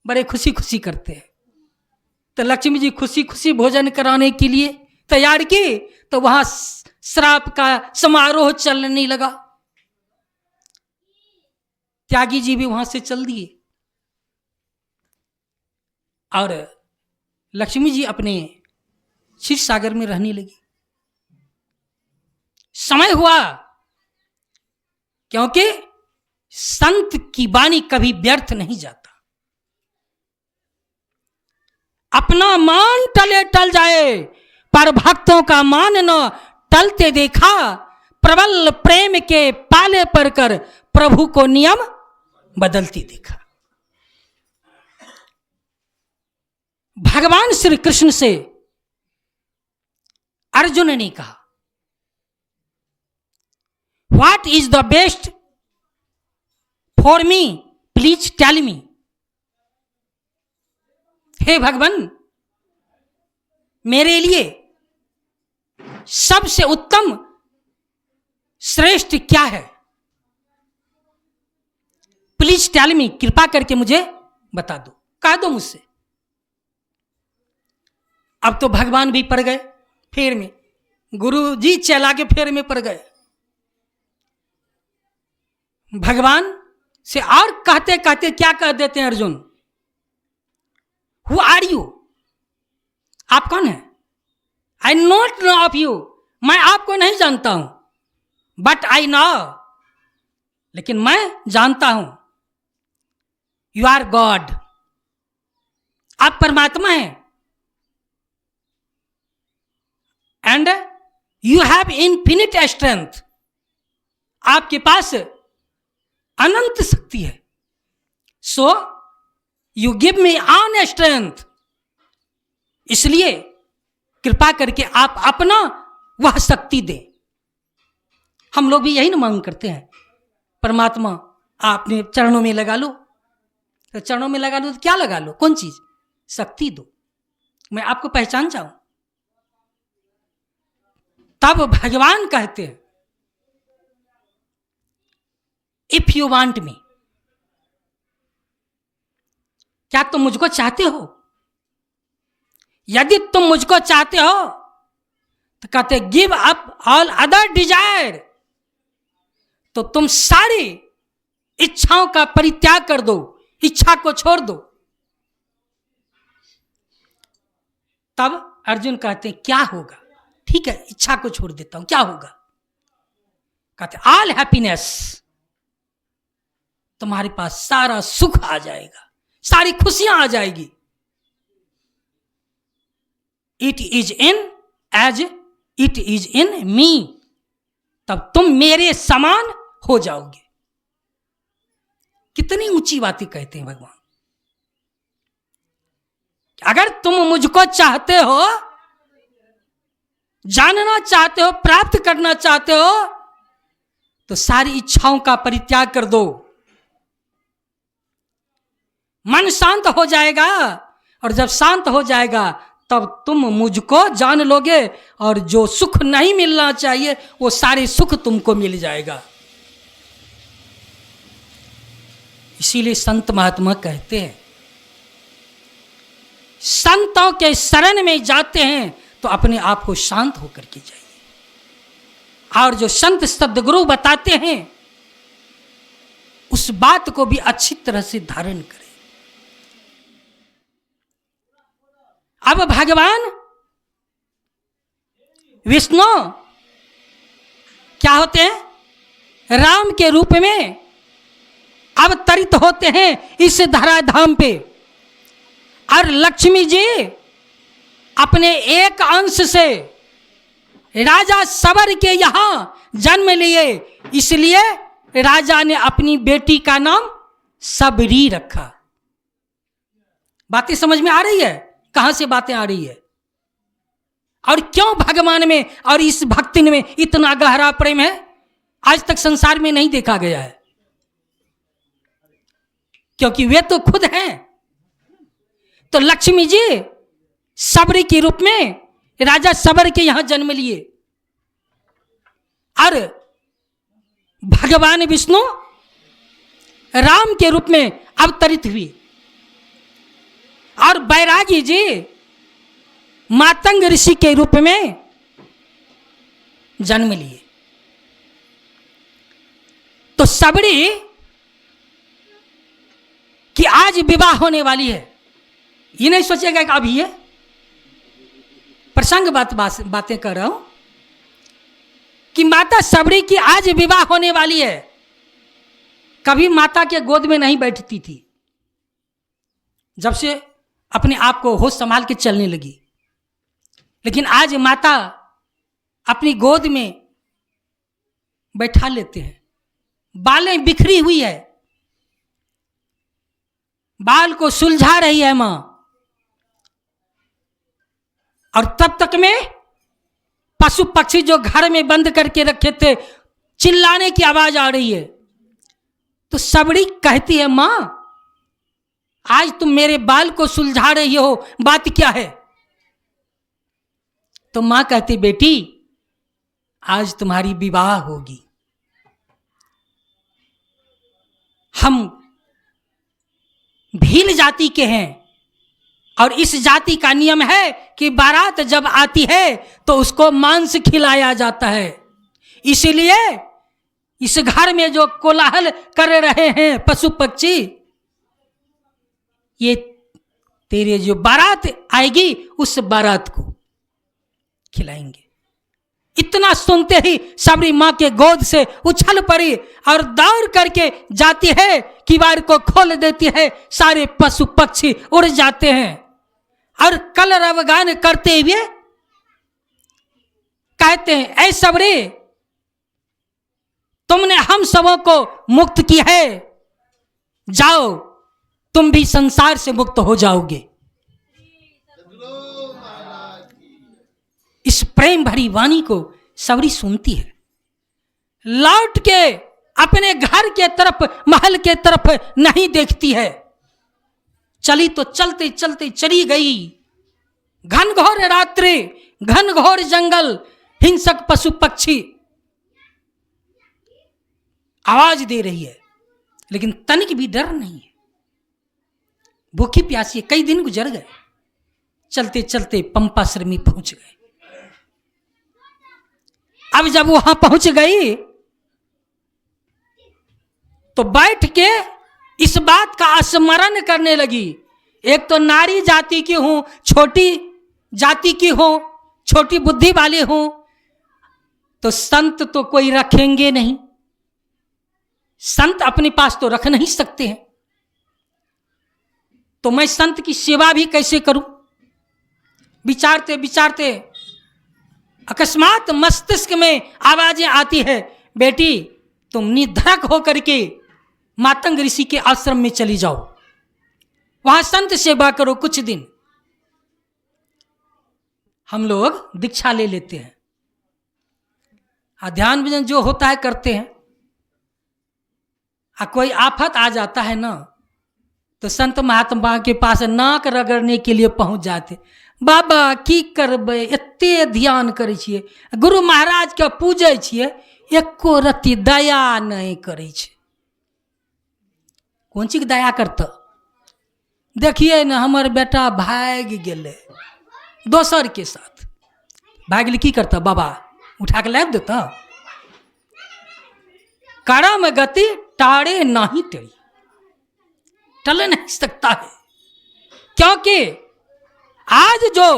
बड़े खुशी खुशी करते हैं। तो लक्ष्मी जी खुशी खुशी भोजन कराने के लिए तैयार की, तो वहां श्राप का समारोह चलने लगा। त्यागी जी भी वहां से चल दिए और लक्ष्मी जी अपने क्षीर सागर में रहने लगी। समय हुआ, क्योंकि संत की वाणी कभी व्यर्थ नहीं जाता। अपना मान टले टल जाए, पर भक्तों का मान न टलते देखा। प्रबल प्रेम के पाले पर कर प्रभु को नियम बदलती देखा। भगवान श्री कृष्ण से अर्जुन ने कहा, what is the best for me, please tell me. हे भगवान, मेरे लिए सबसे उत्तम श्रेष्ठ क्या है? प्लीज टेल मी, कृपा करके मुझे बता दो, कह दो मुझसे। अब तो भगवान भी पड़ गए फेर में, गुरु जी चला के फेर में पड़ गए। भगवान से और कहते कहते क्या कह देते हैं अर्जुन, हु आर यू, आप कौन है? आई नॉट नो ऑफ यू, मैं आपको नहीं जानता हूं, बट आई नो, लेकिन मैं जानता हूं, यू आर गॉड, आप परमात्मा हैं, and you have infinite strength, आपके पास अनंत शक्ति है। So you give me on strength, इसलिए कृपा करके आप अपना वह शक्ति दें। हम लोग भी यही ना मांग करते हैं, परमात्मा आपने चरणों में लगा लो। तो चरणों में लगा लो तो क्या लगा लो, कौन चीज? शक्ति दो, मैं आपको पहचान जाऊं। तब भगवान कहते हैं, इफ यू वांट मी, क्या तुम मुझको चाहते हो? यदि तुम मुझको चाहते हो तो कहते give up all other desire, तो तुम सारी इच्छाओं का परित्याग कर दो, इच्छा को छोड़ दो। तब अर्जुन कहते हैं क्या होगा? ठीक है, इच्छा को छोड़ देता हूं, क्या होगा? कहते ऑल हैप्पीनेस, तुम्हारे पास सारा सुख आ जाएगा, सारी खुशियां आ जाएगी। It is in as it is in me, तब तुम मेरे समान हो जाओगे। कितनी ऊंची बातें कहते हैं भगवान। अगर तुम मुझको चाहते हो, जानना चाहते हो, प्राप्त करना चाहते हो, तो सारी इच्छाओं का परित्याग कर दो। मन शांत हो जाएगा, और जब शांत हो जाएगा तब तुम मुझको जान लोगे, और जो सुख नहीं मिलना चाहिए वो सारे सुख तुमको मिल जाएगा। इसीलिए संत महात्मा कहते हैं, संतों के शरण में जाते हैं तो अपने आप को शांत होकर के जाइए। और जो संत सद्गुरु बताते हैं उस बात को भी अच्छी तरह से धारण करें। अब भगवान विष्णु क्या होते हैं? राम के रूप में अवतरित होते हैं इस धराधाम पे। और लक्ष्मी जी अपने एक अंश से राजा सबर के यहां जन्म लिए, इसलिए राजा ने अपनी बेटी का नाम सबरी रखा। बातें समझ में आ रही है? कहां से बातें आ रही है? और क्यों भगवान में और इस भक्ति में इतना गहरा प्रेम है, आज तक संसार में नहीं देखा गया है। क्योंकि वे तो खुद हैं। तो लक्ष्मी जी सबरी के रूप में राजा सबर के यहां जन्म लिए और भगवान विष्णु राम के रूप में अवतरित हुए और बैरागी जी मातंग ऋषि के रूप में जन्म लिए। तो सबरी कि आज विवाह होने वाली है, ये नहीं सोचेगा कि अभी ये प्रसंग बातें कर रहा हूं कि माता सबरी की आज विवाह होने वाली है। कभी माता के गोद में नहीं बैठती थी, जब से अपने आप को होश संभाल के चलने लगी। लेकिन आज माता अपनी गोद में बैठा लेते हैं। बालें बिखरी हुई है, बाल को सुलझा रही है मां, और तब तक में पशु पक्षी जो घर में बंद करके रखे थे चिल्लाने की आवाज आ रही है। तो सबरी कहती है, मां आज तुम मेरे बाल को सुलझा रही हो, बात क्या है? तो मां कहती, बेटी आज तुम्हारी विवाह होगी। हम भील जाति के हैं और इस जाति का नियम है कि बारात जब आती है तो उसको मांस खिलाया जाता है। इसीलिए इस घर में जो कोलाहल कर रहे हैं पशु पक्षी, ये तेरे जो बारात आएगी उस बारात को खिलाएंगे। इतना सुनते ही सबरी मां के गोद से उछल पड़ी और दौड़ करके जाती है, किवाड़ को खोल देती है। सारे पशु पक्षी उड़ जाते हैं और कलर अवगान करते हुए कहते हैं, ऐ सबरी तुमने हम सबों को मुक्त की है, जाओ तुम भी संसार से मुक्त हो जाओगे। इस प्रेम भरी वाणी को सबरी सुनती है, लौट के अपने घर के तरफ महल के तरफ नहीं देखती है। चली तो चलते चलते चली गई। घनघोर रात्रि, घनघोर जंगल, हिंसक पशु पक्षी आवाज दे रही है, लेकिन तनिक भी डर नहीं है। भूखी प्यासी कई दिन गुजर गए। चलते चलते पंपाश्रमी पहुंच गए। अब जब वहां पहुंच गई तो बैठ के इस बात का स्मरण करने लगी, एक तो नारी जाति की हूं, छोटी जाति की हूं, छोटी बुद्धि वाली हूं, तो संत तो कोई रखेंगे नहीं, संत अपने पास तो रख नहीं सकते हैं, तो मैं संत की सेवा भी कैसे करूं? विचारते विचारते अकस्मात मस्तिष्क में आवाजें आती है, बेटी तुम निधड़क होकर के मातंग ऋषि के आश्रम में चली जाओ, वहां संत सेवा करो कुछ दिन। हम लोग दीक्षा ले लेते हैं, ध्यान भजन जो होता है करते हैं, कोई आफत आ जाता है ना तो संत महात्मा के पास नाक रगड़ने के लिए पहुंच जाते। बाबा की करबे, एते ध्यान करे छिए, गुरु महाराज के पूजे छिए, एको रति दया नहीं करे छे। कौन चीज दया करता? देखिए न हमर बेटा भाग गेले दोसर के साथ, भाग लिखी करता बाबा उठा के लाद देता। करम गति टाड़े नहीं टेढ़ी, टल नहीं सकता है। क्योंकि आज जो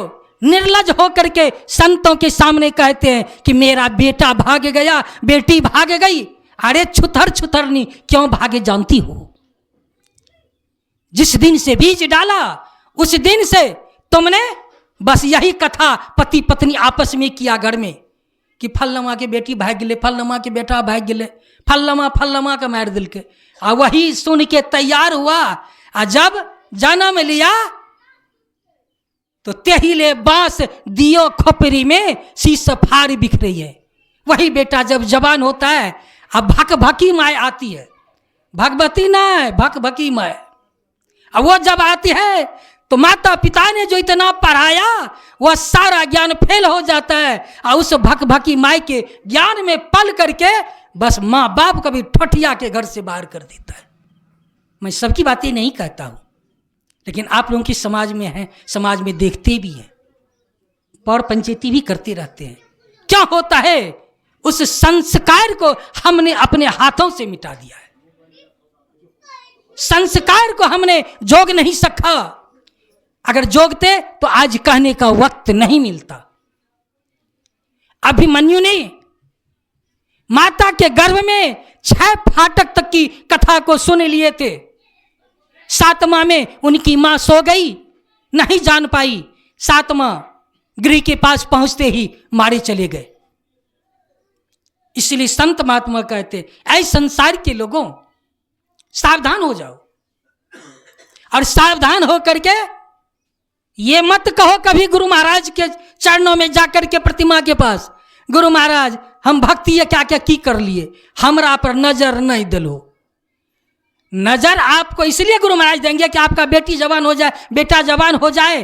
निर्लज होकर के संतों के सामने कहते हैं कि मेरा बेटा भाग गया, बेटी भाग गई, अरे छुथर छुथर नहीं, क्यों भागे जानती हो? जिस दिन से बीज डाला उस दिन से तुमने बस यही कथा पति पत्नी आपस में किया घर में कि फलनमा के बेटी भाग गए, फलनमा के बेटा भाग गए, फलनमा का मार दिल के। आ वही सुन के तैयार हुआ, आ जब जन्म लिया तो तेहिले बांस दियो खोपरी में शीश फाड़ बिख रही है। वही बेटा जब जवान होता है, अब भक भकी माय आती है, भगवती ना है, भक भकी माय। अब वो जब आती है तो माता पिता ने जो इतना पढ़ाया वह सारा ज्ञान फेल हो जाता है, और उस भक भकी माय के ज्ञान में पल करके बस माँ बाप कभी ठठिया के घर से बाहर कर देता है। मैं सबकी बातें नहीं कहता हूं, लेकिन आप लोगों की समाज में है, समाज में देखते भी हैं, पौर पंचायती भी करते रहते हैं। क्या होता है, उस संस्कार को हमने अपने हाथों से मिटा दिया है। संस्कार को हमने जोग नहीं सका। अगर जोगते तो आज कहने का वक्त नहीं मिलता। अभिमन्यु ने माता के गर्भ में 6 फाटक तक की कथा को सुन लिए थे। 7वां में उनकी मां सो गई, नहीं जान पाई। 7वां गृह के पास पहुंचते ही मारे चले गए। इसलिए संत महात्मा कहते ऐ संसार के लोगों सावधान हो जाओ, और सावधान हो करके ये मत कहो कभी गुरु महाराज के चरणों में जाकर के प्रतिमा के पास, गुरु महाराज हम भक्ति क्या क्या की कर लिए, हमरा पर नजर नहीं दिलो। नजर आपको इसलिए गुरु महाराज देंगे कि आपका बेटी जवान हो जाए, बेटा जवान हो जाए,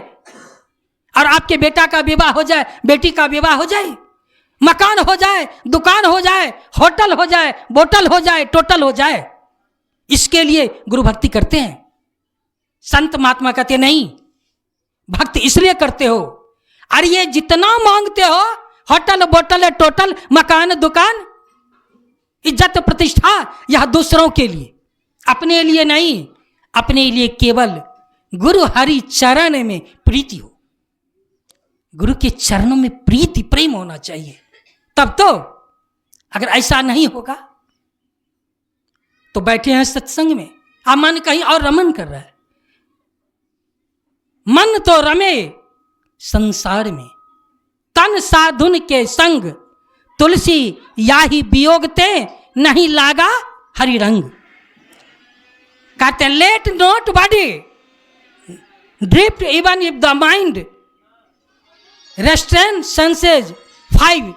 और आपके बेटा का विवाह हो जाए, बेटी का विवाह हो जाए, मकान हो जाए, दुकान हो जाए, होटल हो जाए, बोतल हो जाए, टोटल हो जाए। इसके लिए गुरु भक्ति करते हैं। संत महात्मा कहते नहीं, भक्ति इसलिए करते हो, अरे ये जितना मांगते हो, होटल बोतल टोटल मकान दुकान इज्जत प्रतिष्ठा, यह दूसरों के लिए, अपने लिए नहीं। अपने लिए केवल गुरु हरि चरण में प्रीति हो, गुरु के चरणों में प्रीति प्रेम होना चाहिए, तब तो। अगर ऐसा नहीं होगा तो बैठे हैं सत्संग में, अब मन कहीं और रमन कर रहा है। मन तो रमे संसार में, तन साधुन के संग, तुलसी याही वियोगते, नहीं लागा हरि रंग। कहते late not body drift even if the mind restrain senses 5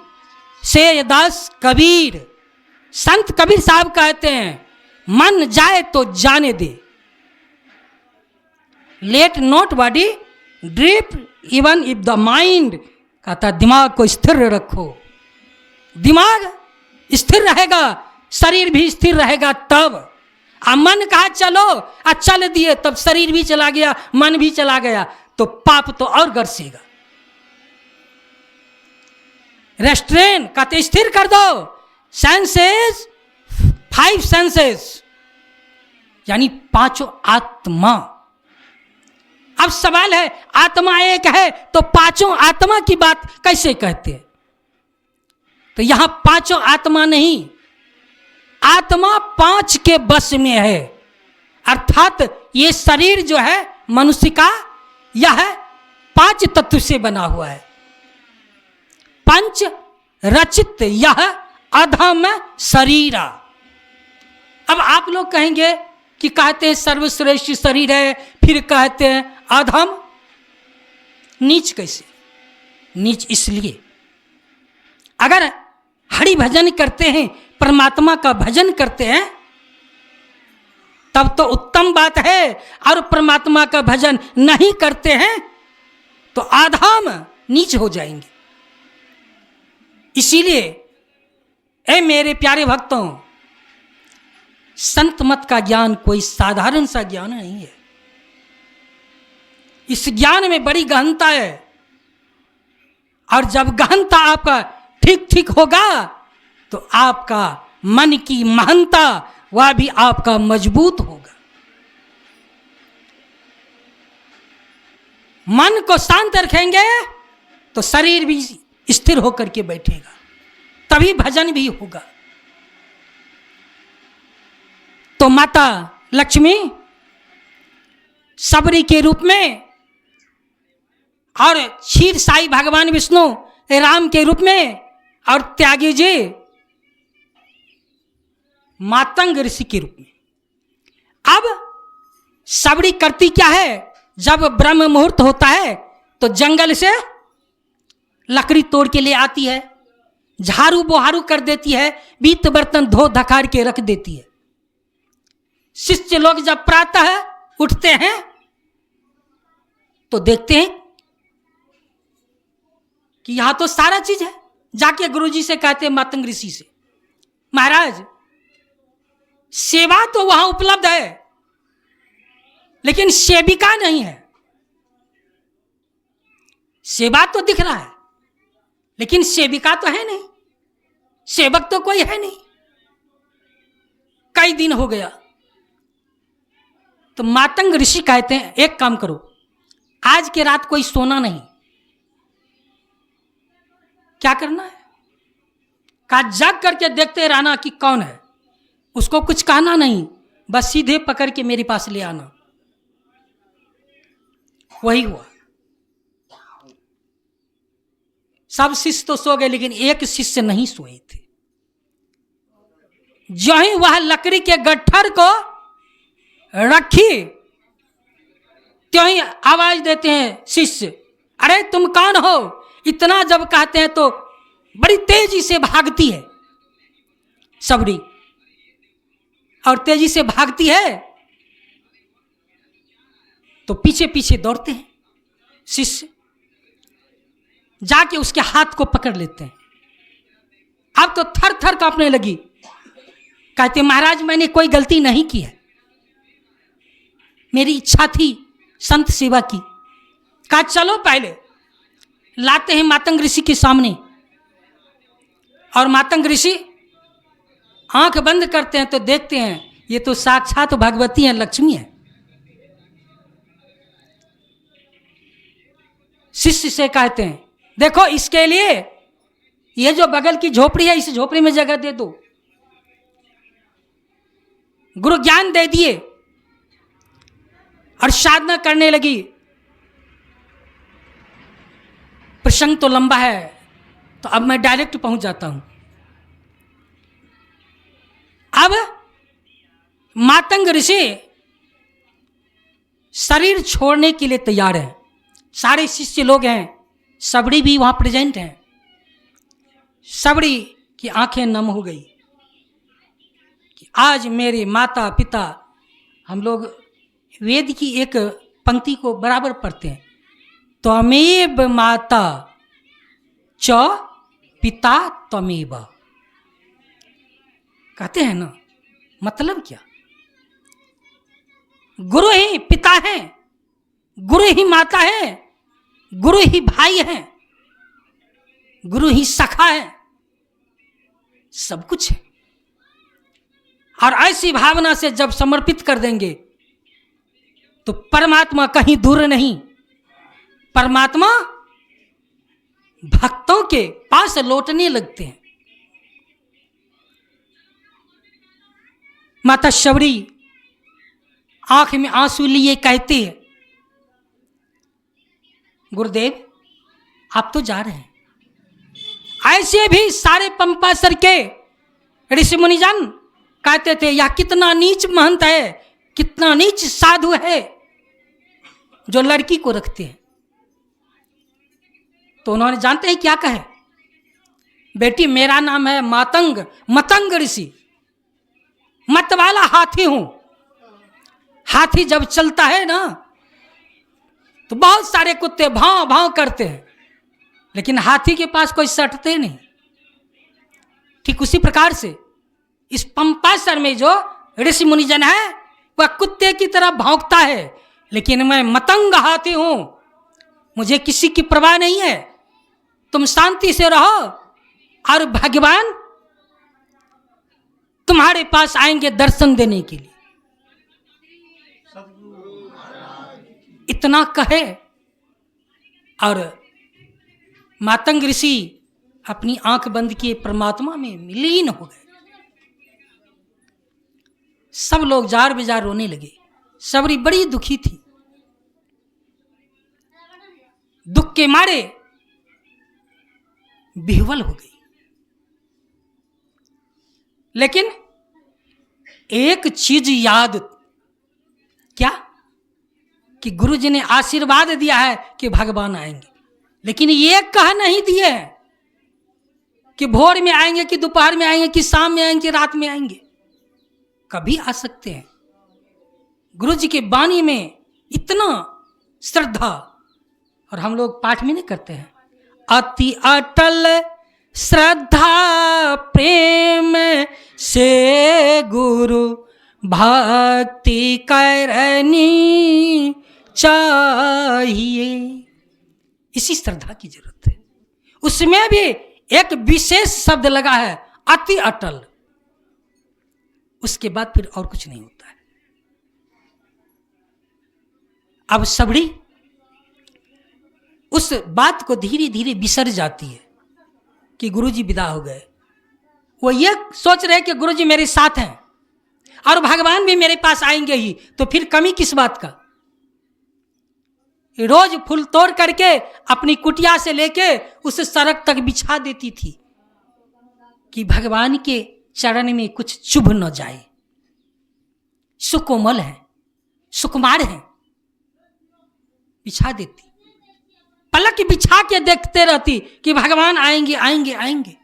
से दास कबीर। संत कबीर साहब कहते हैं मन जाए तो जाने दे, let not body drift even if the mind. कहता दिमाग को स्थिर रखो, दिमाग स्थिर रहेगा, शरीर भी स्थिर रहेगा तब। मन कहा चलो, चल दिए, तब शरीर भी चला गया, मन भी चला गया, तो पाप तो और गरसेगा। रेस्ट्रेन कहते स्थिर कर दो, सेंसेस 5 सेंसेस यानी 5 आत्मा। अब सवाल है, आत्मा एक है तो 5 आत्मा की बात कैसे कहते हैं? तो यहां 5 आत्मा नहीं, आत्मा 5 के बस में है। अर्थात ये शरीर जो है मनुष्य का, यह 5 तत्व से बना हुआ है। पंच रचित यह अधम शरीरा। अब आप लोग कहेंगे कि कहते हैं सर्वश्रेष्ठ शरीर है, फिर कहते हैं अधम, नीच कैसे? नीच इसलिए अगर हरि भजन करते हैं, परमात्मा का भजन करते हैं, तब तो उत्तम बात है, और परमात्मा का भजन नहीं करते हैं तो अधम नीच हो जाएंगे। इसीलिए ऐ मेरे प्यारे भक्तों, संत मत का ज्ञान कोई साधारण सा ज्ञान नहीं है। इस ज्ञान में बड़ी गहनता है। और जब गहनता आपका ठीक ठीक होगा तो आपका मन की महानता वह भी आपका मजबूत होगा। मन को शांत रखेंगे तो शरीर भी स्थिर होकर के बैठेगा, तभी भजन भी होगा। तो माता लक्ष्मी सबरी के रूप में और क्षीर साई भगवान विष्णु राम के रूप में और त्यागी जी मातंग ऋषि के रूप में। अब सबरी करती क्या है, जब ब्रह्म मुहूर्त होता है तो जंगल से लकड़ी तोड़ के ले आती है, झाड़ू बोहारू कर देती है, बीत बर्तन धो धकार के रख देती है। शिष्य लोग जब प्रातः उठते हैं तो देखते हैं कि यहां तो सारा चीज है। जाके गुरुजी से कहते हैं मातंग ऋषि से, महाराज सेवा तो वहां उपलब्ध है लेकिन सेविका नहीं है। सेवा तो दिख रहा है लेकिन सेविका तो है नहीं, सेवक तो कोई है नहीं। कई दिन हो गया तो मातंग ऋषि कहते हैं एक काम करो, आज के रात कोई सोना नहीं। क्या करना है, कहा जाग करके देखते रहना कि कौन है, उसको कुछ कहना नहीं, बस सीधे पकड़ के मेरे पास ले आना। वही हुआ। सब शिष्य तो सो गए लेकिन एक शिष्य नहीं सोए थे। जो ही वह लकड़ी के गट्ठर को रखी त्यों ही आवाज देते हैं शिष्य, अरे तुम कौन हो। इतना जब कहते हैं तो बड़ी तेजी से भागती है सबरी, और तेजी से भागती है तो पीछे पीछे दौड़ते हैं शिष्य, जाके उसके हाथ को पकड़ लेते हैं। अब तो थर थर कांपने लगी, कहते महाराज मैंने कोई गलती नहीं की है, मेरी इच्छा थी संत सेवा की। कहा चलो पहले लाते हैं मातंग ऋषि के सामने, और मातंग ऋषि आंख बंद करते हैं तो देखते हैं ये तो साक्षात भगवती है, लक्ष्मी है। शिष्य से कहते हैं देखो इसके लिए ये जो बगल की झोपड़ी है इस झोपड़ी में जगह दे दो। गुरु ज्ञान दे दिए और साधना करने लगी। प्रसंग तो लंबा है तो अब मैं डायरेक्ट पहुंच जाता हूं। अब मातंग ऋषि शरीर छोड़ने के लिए तैयार है, सारे शिष्य लोग हैं, सबरी भी वहां प्रेजेंट हैं। सबरी की आंखें नम हो गई कि आज मेरे माता पिता, हम लोग वेद की एक पंक्ति को बराबर पढ़ते हैं, त्वमेव माता च पिता त्वमेव, कहते हैं ना। मतलब क्या, गुरु ही पिता है, गुरु ही माता है, गुरु ही भाई है, गुरु ही सखा है, सब कुछ है। और ऐसी भावना से जब समर्पित कर देंगे तो परमात्मा कहीं दूर नहीं, परमात्मा भक्तों के पास लौटने लगते हैं। माता शबरी आंख में आंसू लिए कहती है गुरुदेव आप तो जा रहे हैं। ऐसे भी सारे पंपासर के ऋषि मुनिजन कहते थे यह कितना नीच महंत है, कितना नीच साधु है जो लड़की को रखते हैं। तो उन्होंने जानते हैं क्या कहे, बेटी मेरा नाम है मातंग, मतंग ऋषि, मत वाला हाथी हूं। हाथी जब चलता है ना तो बहुत सारे कुत्ते भाव भाव करते हैं, लेकिन हाथी के पास कोई सटते नहीं। ठीक उसी प्रकार से इस पंपासर में जो ऋषि मुनिजन है वह कुत्ते की तरह भौंकता है, लेकिन मैं मतंग हाथी हूं, मुझे किसी की परवाह नहीं है। तुम शांति से रहो और भगवान तुम्हारे पास आएंगे दर्शन देने के लिए। इतना कहे और मातंग ऋषि अपनी आंख बंद किए परमात्मा में लीन हो गए। सब लोग जार बेजार रोने लगे। सबरी बड़ी दुखी थी, दुख के मारे विह्वल हो गई। लेकिन एक चीज याद, क्या? कि गुरु जी ने आशीर्वाद दिया है कि भगवान आएंगे, लेकिन ये कह नहीं दिए हैं कि भोर में आएंगे कि दोपहर में आएंगे कि शाम में आएंगे कि रात में आएंगे। कभी आ सकते हैं। गुरु जी के वाणी में इतना श्रद्धा, और हम लोग पाठ में नहीं करते हैं, अति अटल श्रद्धा प्रेम से गुरु भक्ति करनी चाहिए। इसी श्रद्धा की जरूरत है। उसमें भी एक विशेष शब्द लगा है, अति अटल। उसके बाद फिर और कुछ नहीं होता है। अब सबड़ी उस बात को धीरे धीरे बिसर जाती है कि गुरुजी विदा हो गए। वो ये सोच रहे कि गुरुजी मेरे साथ हैं और भगवान भी मेरे पास आएंगे ही, तो फिर कमी किस बात का। रोज फूल तोड़ करके अपनी कुटिया से लेके उस सड़क तक बिछा देती थी कि भगवान के चरण में कुछ चुभ न जाए। सुकोमल है, सुकुमार है, बिछा देती। पलक बिछा के देखते रहती कि भगवान आएंगे आएंगे आएंगे।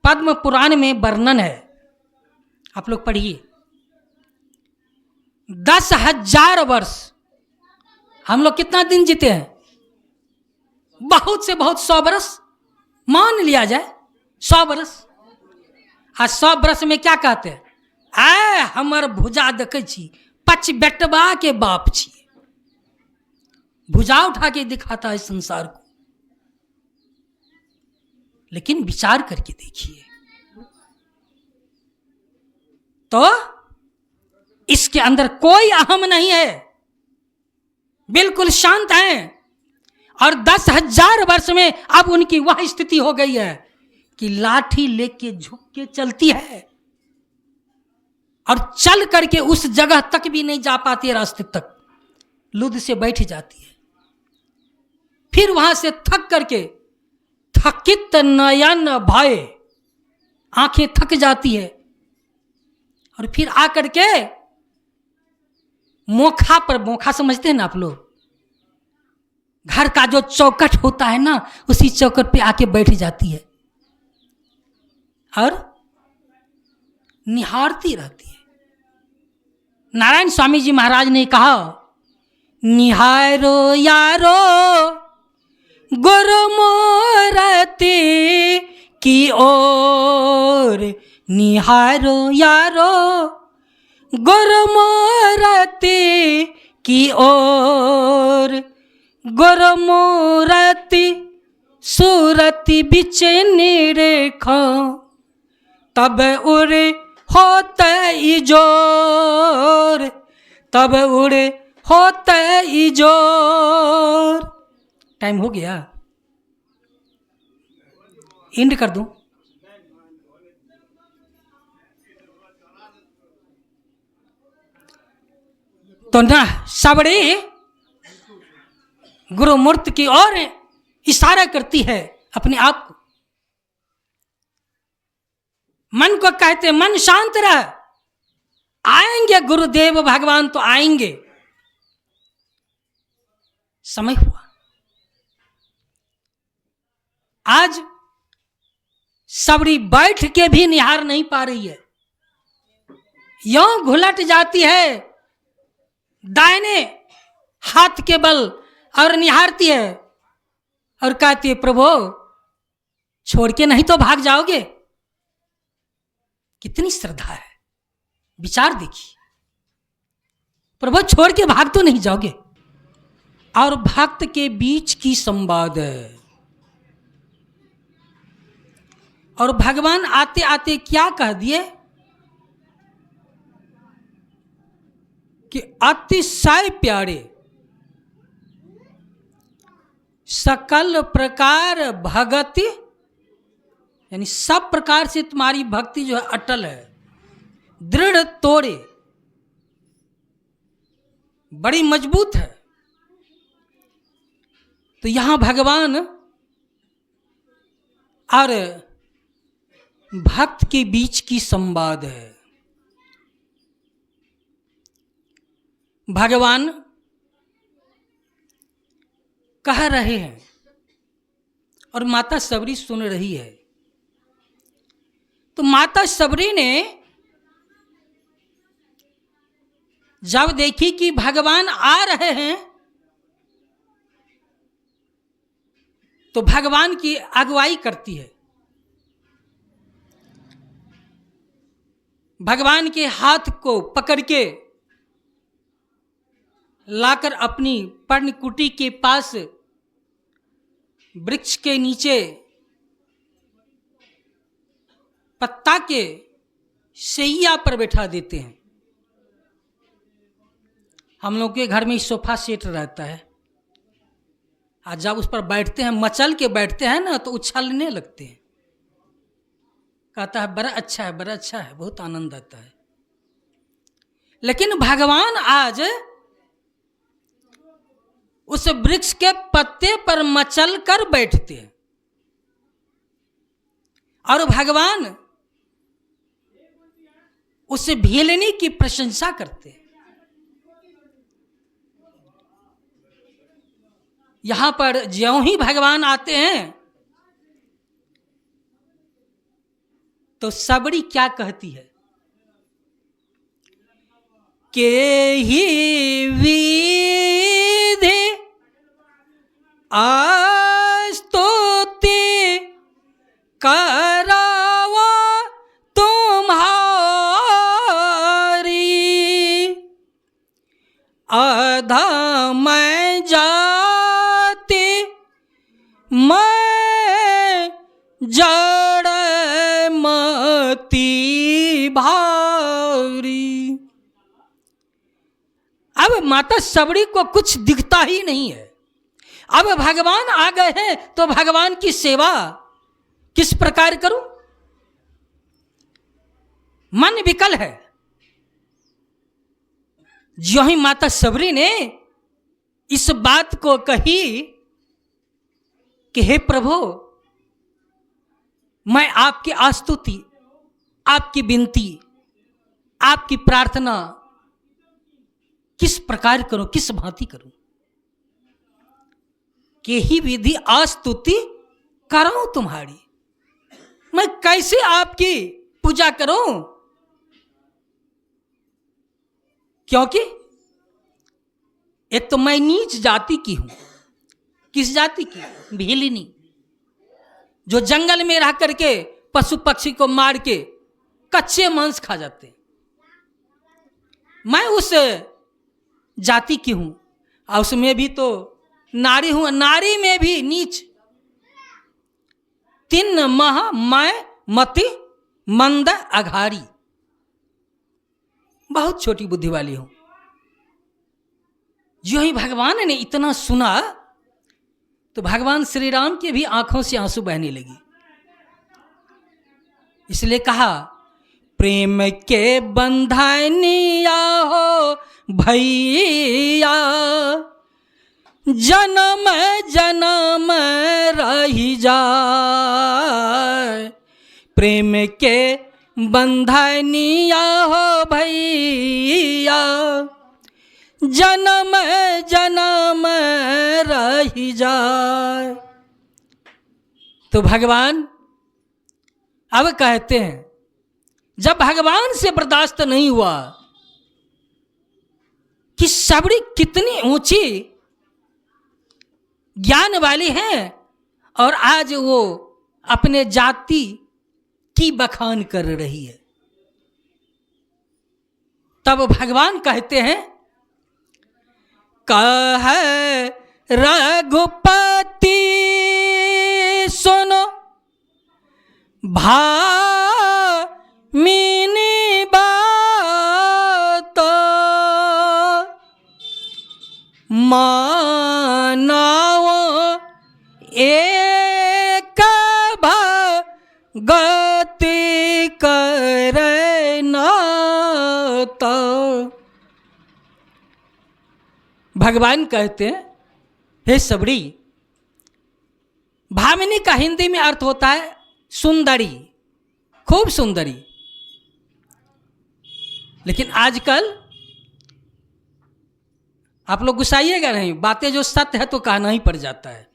पद्म पुराण में वर्णन है, आप लोग पढ़िए। 10,000 वर्ष, हम लोग कितना दिन जीते हैं? बहुत से बहुत 100 बरस मान लिया जाए, 100 बरस। आ 100 बरस में क्या कहते हैं? आए हमर भुजा देखे छी, 5 बेटवा के बाप छी। भुजा उठा के दिखाता है संसार को। लेकिन विचार करके देखिए तो इसके अंदर कोई अहम नहीं है, बिल्कुल शांत हैं। और 10,000 वर्ष में अब उनकी वह स्थिति हो गई है कि लाठी लेके झुक के चलती है और चल करके उस जगह तक भी नहीं जा पाती है, रास्ते तक लुद से बैठ जाती है। फिर वहां से थक करके थकित नयन भय, आंखें थक जाती है और फिर आकर के मोखा पर, मोखा समझते हैं ना आप लोग, घर का जो चौखट होता है ना, उसी चौखट पे आके बैठ जाती है और निहारती रहती है। नारायण स्वामी जी महाराज ने कहा, निहारो यारो गुरुमूर्ति की ओर, निहारो यारो गुरुमूर्ति की ओर। गुरुमूर्ति सूरति बिच निरेखा, तब उड़े होते इजोर, तब उड़े होते इजोर। टाइम हो गया, एंड कर दूं? तो ना सबड़ी गुरु मूर्ति की ओर इशारा करती है अपने आप को। मन को कहते मन शांत रह, आएंगे गुरुदेव भगवान तो आएंगे। समय हुआ, आज सबरी बैठ के भी निहार नहीं पा रही है, यों घुलट जाती है दाहिने हाथ के बल और निहारती है और कहती है, प्रभु छोड़ के नहीं तो भाग जाओगे। कितनी श्रद्धा है, विचार देखिए। प्रभु छोड़ के भाग तो नहीं जाओगे। और भक्त के बीच की संवाद है, और भगवान आते आते क्या कह दिए कि अतिशय प्यारे, सकल प्रकार भगति, यानी सब प्रकार से तुम्हारी भक्ति जो है अटल है, दृढ़ तोड़े, बड़ी मजबूत है। तो यहां भगवान और भक्त के बीच की संवाद है। भगवान कह रहे हैं और माता सबरी सुन रही है। तो माता सबरी ने जब देखी कि भगवान आ रहे हैं तो भगवान की अगुवाई करती है। भगवान के हाथ को पकड़ के लाकर अपनी पर्णकुटी के पास वृक्ष के नीचे पत्ता के शैया पर बैठा देते हैं। हम लोग के घर में सोफा सेट रहता है, आज जब उस पर बैठते हैं, मचल के बैठते हैं ना, तो उछलने लगते हैं। कहता है बड़ा अच्छा है, बड़ा अच्छा है, बहुत आनंद आता है। लेकिन भगवान आज उस वृक्ष के पत्ते पर मचल कर बैठते हैं और भगवान उस भेलनी की प्रशंसा करते हैं। यहां पर ज्यों ही भगवान आते हैं तो सबरी क्या कहती है के ही विधि स्तुति करावा तुम्हारी, अधम जाति मैं जड़ मती भारी। अब माता सबरी को कुछ दिखता ही नहीं है। अब भगवान आ गए हैं तो भगवान की सेवा किस प्रकार करूं, मन विकल है। जो ही माता सबरी ने इस बात को कही कि हे प्रभु, मैं आपकी आस्तुति, आपकी विनती, आपकी प्रार्थना किस प्रकार करूं, किस भांति करूं, के ही विधि आस्तुति करूं तुम्हारी, मैं कैसे आपकी पूजा करूं? क्योंकि एक तो मैं नीच जाति की हूं। किस जाति की? भेलिनी, जो जंगल में रह करके पशु पक्षी को मार के कच्चे मांस खा जाते हैं। मैं उस जाति की हूं और उसमें भी तो नारी हूं, नारी में भी नीच। तीन मह मैं मति मंद अघारी, बहुत छोटी बुद्धि वाली हूं। जो ही भगवान ने इतना सुना तो भगवान श्री राम के भी आंखों से आंसू बहने लगी। इसलिए कहा प्रेम के बंधनिया हो भैया, जन्म जन्म रही जाए। प्रेम के बंधनिया हो भैया, जन्म जन्म रही जाए। तो भगवान अब कहते हैं, जब भगवान से बर्दाश्त नहीं हुआ कि सबरी कितनी ऊंची ज्ञान वाली है और आज वो अपने जाति की बखान कर रही है, तब भगवान कहते हैं कह रघुपति सुनो भामिनी बात मानव एक भगति करना। भगवान कहते हैं, हे सबरी, भामिनी का हिंदी में अर्थ होता है सुंदरी, खूब सुंदरी। लेकिन आजकल आप लोग गुस्साइएगा नहीं, बातें जो सत्य है तो कहना ही पड़ जाता है।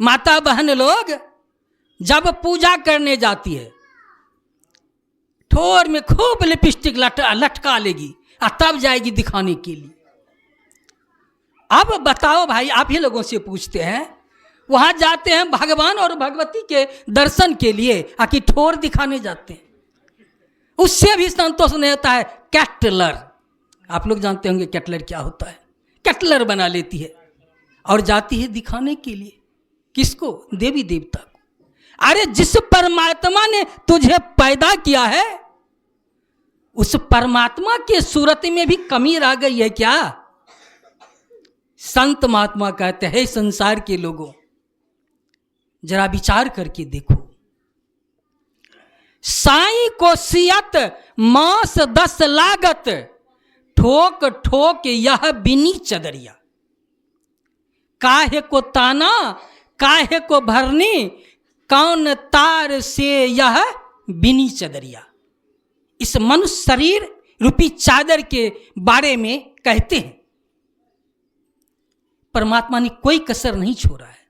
माता बहन लोग जब पूजा करने जाती है, ठोर में खूब लिपस्टिक लटका लेगी और तब जाएगी दिखाने के लिए। अब बताओ भाई, आप ही लोगों से पूछते हैं, वहां जाते हैं भगवान और भगवती के दर्शन के लिए, आखिर ठोर दिखाने जाते हैं। उससे भी संतोष नहीं होता है। कैटलर, आप लोग जानते होंगे कैटलर क्या होता है। कैटलर बना लेती है और जाती है दिखाने के लिए। किसको? देवी देवता को। अरे जिस परमात्मा ने तुझे पैदा किया है, उस परमात्मा के सूरत में भी कमी रह गई है क्या? संत महात्मा कहते हैं, संसार के लोगों, जरा विचार करके देखो। साईं को सियत मास 10 लागत, ठोक ठोक यह बिनी चदरिया। काहे को ताना, काहे को भरनी, कौन तार से यह बिनी चदरिया। इस मनुष्य शरीर रूपी चादर के बारे में कहते हैं। परमात्मा ने कोई कसर नहीं छोड़ा है।